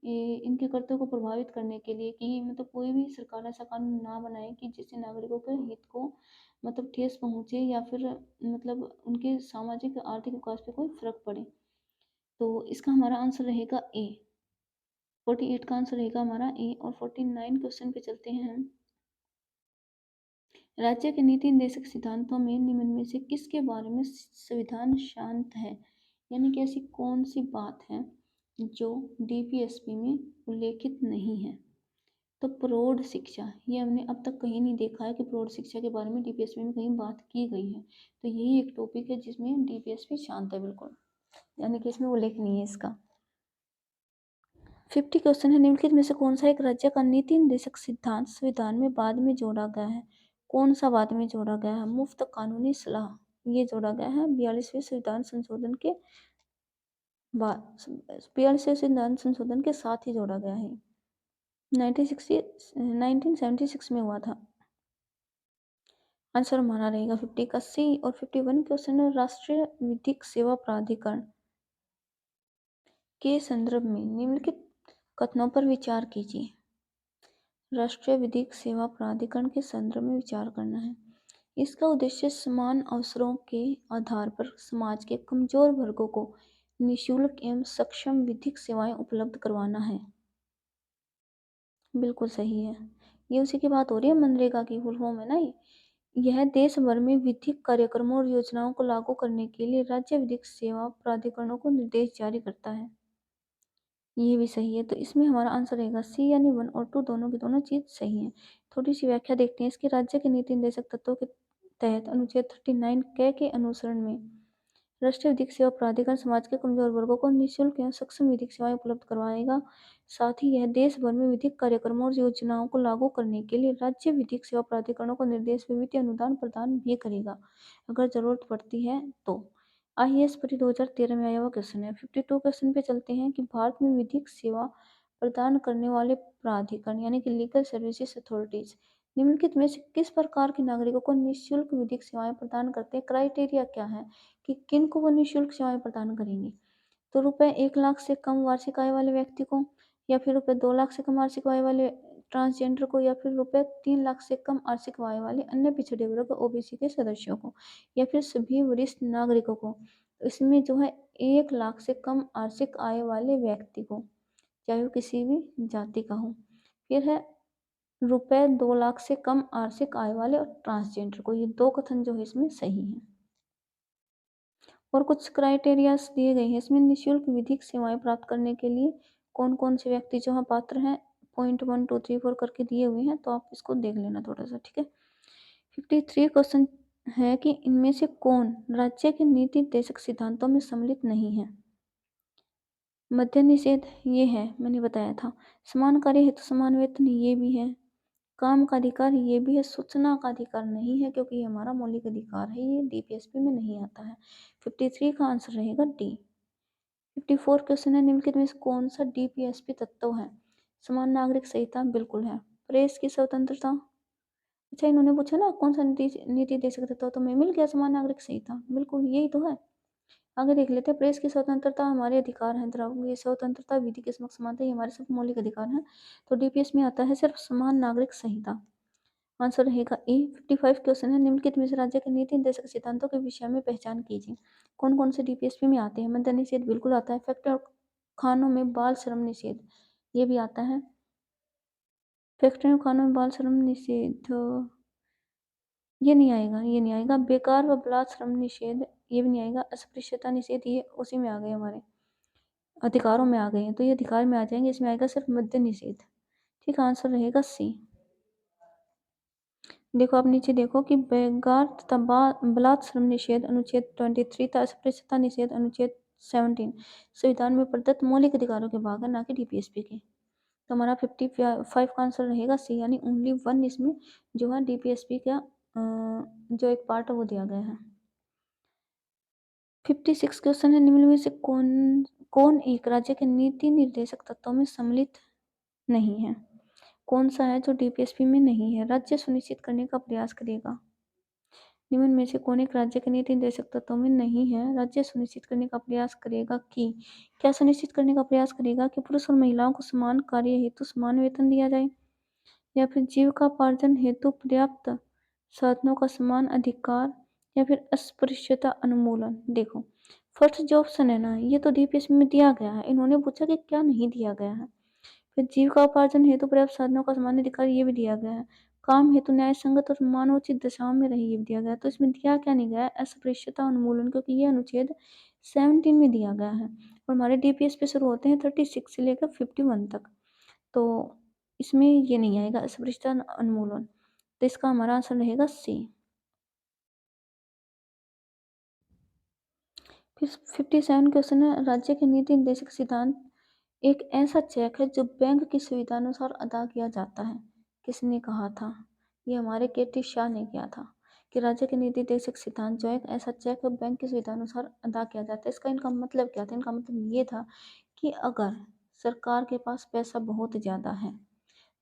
ये इनके कर्तव्य को प्रभावित करने के लिए, कि मतलब कोई भी सरकार ऐसा कानून ना बनाए कि जिससे नागरिकों के हित को मतलब ठेस पहुंचे, या फिर मतलब उनके सामाजिक आर्थिक विकास पे कोई फर्क पड़े। तो इसका हमारा आंसर रहेगा ए, 48 का आंसर रहेगा हमारा ए। और 49 क्वेश्चन पे चलते हैं हम। राज्य के नीति निर्देशक सिद्धांतों में निम्न में से किसके बारे में संविधान शांत है, यानी कि ऐसी कौन सी बात है जो डीपीएसपी में उल्लेखित नहीं है? तो प्रौढ़ शिक्षा, ये हमने अब तक कहीं नहीं देखा है कि प्रौढ़ शिक्षा के बारे में डीपीएसपी में कहीं बात की गई है, तो यही एक टॉपिक है जिसमें डीपीएसपी शांत है बिल्कुल, यानी कि इसमें उल्लेख नहीं है इसका। 50 क्वेश्चन है, निम्नलिखित में से कौन सा एक राज्य का नीति निर्देशक सिद्धांत संविधान में बाद में जोड़ा गया है? कौन सा बाद में जोड़ा गया है? मुफ्त कानूनी सलाह, ये जोड़ा गया है 42वें संविधान संशोधन के बाद, 42वें संविधान संशोधन के साथ ही जोड़ा गया है। 1976 में हुआ था। आंसर हमारा रहेगा 50 का सी। और 51 क्वेश्चन है, राष्ट्रीय विधिक सेवा प्राधिकरण के संदर्भ में निम्नलिखित कथनों पर विचार कीजिए। राष्ट्रीय विधिक सेवा प्राधिकरण के संदर्भ में विचार करना है। इसका उद्देश्य समान अवसरों के आधार पर समाज के कमजोर वर्गों को निःशुल्क एवं सक्षम विधिक सेवाएं उपलब्ध करवाना है, बिल्कुल सही है। ये उसी की बात हो रही है, मनरेगा की फुल फॉर्म है ना ये। यह देश भर में विधिक कार्यक्रमों और योजनाओं को लागू करने के लिए राज्य विधिक सेवा प्राधिकरणों को निर्देश जारी करता है, ये भी सही है। तो इसमें हमारा आंसर रहेगा सी, यानी 1 और 2 दोनों की दोनों चीज सही है। थोड़ी सी व्याख्या देखते हैं इसकी। राज्य के नीति निर्देशक तत्वों के तहत अनुच्छेद 39 क के अनुसरण में राष्ट्रीय विधिक सेवा प्राधिकरण समाज के कमजोर वर्गों को निःशुल्क एवं सक्षम विधिक सेवाएं उपलब्ध करवाएगा। साथ ही यह देश भर में विधिक कार्यक्रमों और योजनाओं को लागू करने के लिए राज्य विधिक सेवा प्राधिकरणों को निर्देश व वित्तीय अनुदान प्रदान भी करेगा, अगर जरूरत पड़ती है तो। आईएएस परी 2013 में आया हुआ क्वेश्चन है। 52 क्वेश्चन पे चलते हैं कि भारत में विधिक सेवा प्रदान करने वाले प्राधिकरण यानी कि लीगल सर्विसेज अथॉरिटीज निम्नलिखित में से किस प्रकार के नागरिकों को निःशुल्क विधिक सेवाएं प्रदान करते हैं? क्राइटेरिया क्या है कि किन को वो निःशुल्क सेवाएं प्रदान करेंगे? तो रुपए 1 लाख से कम वार्षिक आय वाले व्यक्ति को, या फिर रुपए 2 लाख से कम वार्षिक आय वाले ट्रांसजेंडर को, या फिर रुपए 3 लाख से कम वार्षिक आय वाले अन्य पिछड़े वर्ग ओबीसी के सदस्यों को, या फिर सभी वरिष्ठ नागरिकों को। तो इसमें जो है 1 लाख से कम वार्षिक आय वाले व्यक्ति को, चाहे वो किसी भी जाति का हो। फिर है रुपए 2 लाख से कम वार्षिक आय वाले और ट्रांसजेंडर को। ये दो कथन जो है इसमें सही है। और कुछ क्राइटेरियाज दिए गए हैं इसमें। निःशुल्क विधिक सेवाएं प्राप्त करने के लिए कौन कौन से व्यक्ति जो है पात्र हैं, पॉइंट 1 2 3 4 करके दिए हुए हैं, तो आप इसको देख लेना थोड़ा सा, ठीक है। 53 क्वेश्चन है कि इनमें से कौन राज्य के नीति निर्देशक सिद्धांतों में सम्मिलित नहीं है? मद्य निषेध ये है, मैंने बताया था। समान कार्य हेतु समान वेतन ये भी है। काम का अधिकार ये भी है। सूचना का अधिकार नहीं है क्योंकि ये हमारा मौलिक अधिकार है, ये डीपीएसपी में नहीं आता है। 53 का आंसर रहेगा डी। 54 क्वेश्चन है, निम्नलिखित में से कौन सा डीपीएसपी तत्व है? समान नागरिक संहिता बिल्कुल है। प्रेस की स्वतंत्रता, अच्छा इन्होंने पूछा ना कौन सा नीति देशक तत्व, तो मैं मिल गया समान नागरिक संहिता, बिल्कुल यही तो है। आगे देख लेते हैं। प्रेस की स्वतंत्रता हमारे अधिकार है, ये स्वतंत्रता विधि के समक्ष समानता ये हमारे सब मौलिक अधिकार हैं। तो डीपीएस में आता है सिर्फ समान नागरिक संहिता, आंसर रहेगा ए। 55 क्वेश्चन है, निम्नलिखित में से राज्य के नीति निर्देशक सिद्धांतों के विषय में पहचान कीजिए। कौन कौन से डीपीएसपी में आते हैं? मद्य निषेध बिल्कुल आता है। फैक्ट्री और खानों में बाल श्रम निषेध ये भी आता है। फैक्ट्री और खानों में बाल श्रम निषेध ये नहीं आएगा, ये नहीं आएगा। बेकार व बलात् श्रम निषेध ये भी नहीं आएगा। अस्पृश्यता निषेध ये उसी में आ गए, हमारे अधिकारों में आ गए हैं, तो ये अधिकार में आ जाएंगे। इसमें आएगा सिर्फ मद्य निषेध, ठीक है। आंसर रहेगा सी। देखो आप नीचे देखो कि बेगार तथा बलात् श्रम निषेध अनुच्छेद 23 तथा अस्पृश्यता निषेध अनुच्छेद 17 संविधान में प्रदत्त मौलिक अधिकारों के भाग है, ना कि डीपीएसपी के। तो हमारा 55 का आंसर रहेगा सी, यानी ओनली 1 इसमें जो है डीपीएसपी का जो एक पार्ट है वो दिया गया है। 56 क्वेश्चन है, निम्न में से कौन कौन एक राज्य के नीति निर्देशक तत्वों में सम्मिलित नहीं है? कौन सा है जो डीपीएसपी में नहीं है? राज्य सुनिश्चित करने का प्रयास करेगा। निम्न में से कौन एक राज्य के नीति निर्देशक तत्वों में नहीं है? राज्य सुनिश्चित करने का प्रयास करेगा कि क्या सुनिश्चित करने का प्रयास करेगा कि पुरुष और महिलाओं को समान कार्य हेतु समान वेतन दिया जाए, या फिर जीविकोपार्जन हेतु पर्याप्त साधनों का समान अधिकार, या फिर अस्पृश्यता उन्मूलन। देखो फर्स्ट जो ऑप्शन है ना, ये तो डीपीएसपी में दिया गया है। इन्होंने पूछा कि क्या नहीं दिया गया है। फिर जीविकोपार्जन हेतु पर्याप्त साधनों का समान अधिकार ये भी दिया गया है। काम हेतु न्याय संगत और मानवोचित दशाओं में रहे ये भी दिया गया है। तो इसमें दिया क्या नहीं गया है? अस्पृश्यता उन्मूलन, क्योंकि ये अनुच्छेद 17 में दिया गया है और हमारे डीपीएस पे शुरू होते हैं 36 से लेकर 51 तक। तो इसमें ये नहीं आएगा अस्पृश्यता उन्मूलन, तो इसका हमारा आंसर रहेगा सी। फिर 57 क्वेश्चन है, राज्य के नीति निर्देशक सिद्धांत एक ऐसा चेक है जो बैंक की सुविधा अनुसार अदा किया जाता है। किसने कहा था? ये हमारे केटी शाह ने किया था कि राज्य के नीति निर्देशक सिद्धांत जो है एक ऐसा चेक है बैंक की सुविधा अनुसार अदा किया जाता है। इसका इनका मतलब क्या था? इनका मतलब ये था कि अगर सरकार के पास पैसा बहुत ज़्यादा है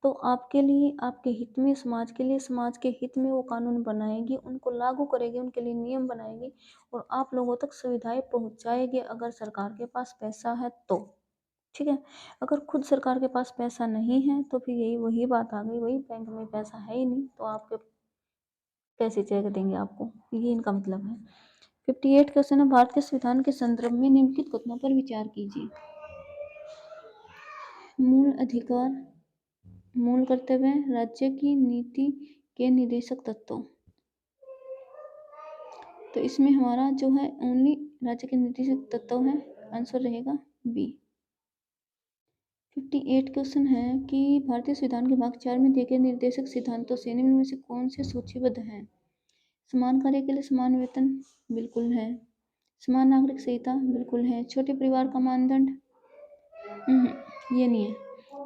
तो आपके लिए, आपके हित में, समाज के लिए, समाज के हित में वो कानून बनाएगी, उनको लागू करेगी, उनके लिए नियम बनाएगी और आप लोगों तक सुविधाएं पहुंचाएगी अगर सरकार के पास पैसा है तो, ठीक है। अगर खुद सरकार के पास पैसा नहीं है तो फिर यही वही बात आ गई, वही बैंक में पैसा है ही नहीं तो आपके कैसे चेक देंगे आपको, ये इनका मतलब है। 58 क्वेश्चन है, भारत के संविधान के संदर्भ में निम्नलिखित कथनों पर विचार कीजिए। मूल अधिकार, मूल कर्तव्य, राज्य की नीति के निर्देशक तत्व। तो इसमें हमारा जो है ओनली राज्य के निर्देशक तत्व है, आंसर रहेगा बी। 58 क्वेश्चन है कि भारतीय संविधान के भाग 4 में दिए गए निर्देशक सिद्धांतों से निम्न में से कौन से सूचीबद्ध हैं? समान कार्य के लिए समान वेतन बिल्कुल है। समान नागरिक संहिता बिल्कुल है। छोटे परिवार का मानदंड ये नहीं है।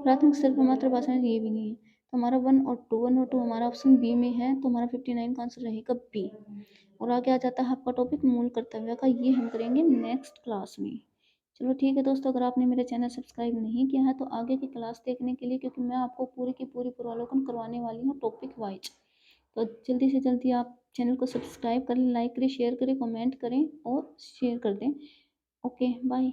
प्राथमिक स्तर पर मातृभाषा है, ये भी नहीं है। तो हमारा 1 और 2 हमारा ऑप्शन बी में है, तो हमारा 59 का आंसर रहेगा बी। और आगे आ जाता है आपका टॉपिक मूल कर्तव्य का, ये हम करेंगे नेक्स्ट क्लास में। चलो ठीक है दोस्तों, अगर आपने मेरा चैनल सब्सक्राइब नहीं किया है तो आगे की क्लास देखने के लिए, क्योंकि मैं आपको पूरी की पूरी पूर्वावलोकन करवाने वाली हूँ टॉपिक वाइज, तो जल्दी से जल्दी आप चैनल को सब्सक्राइब करें, लाइक करें, शेयर करें, कमेंट करें और शेयर कर दें। Okay bye.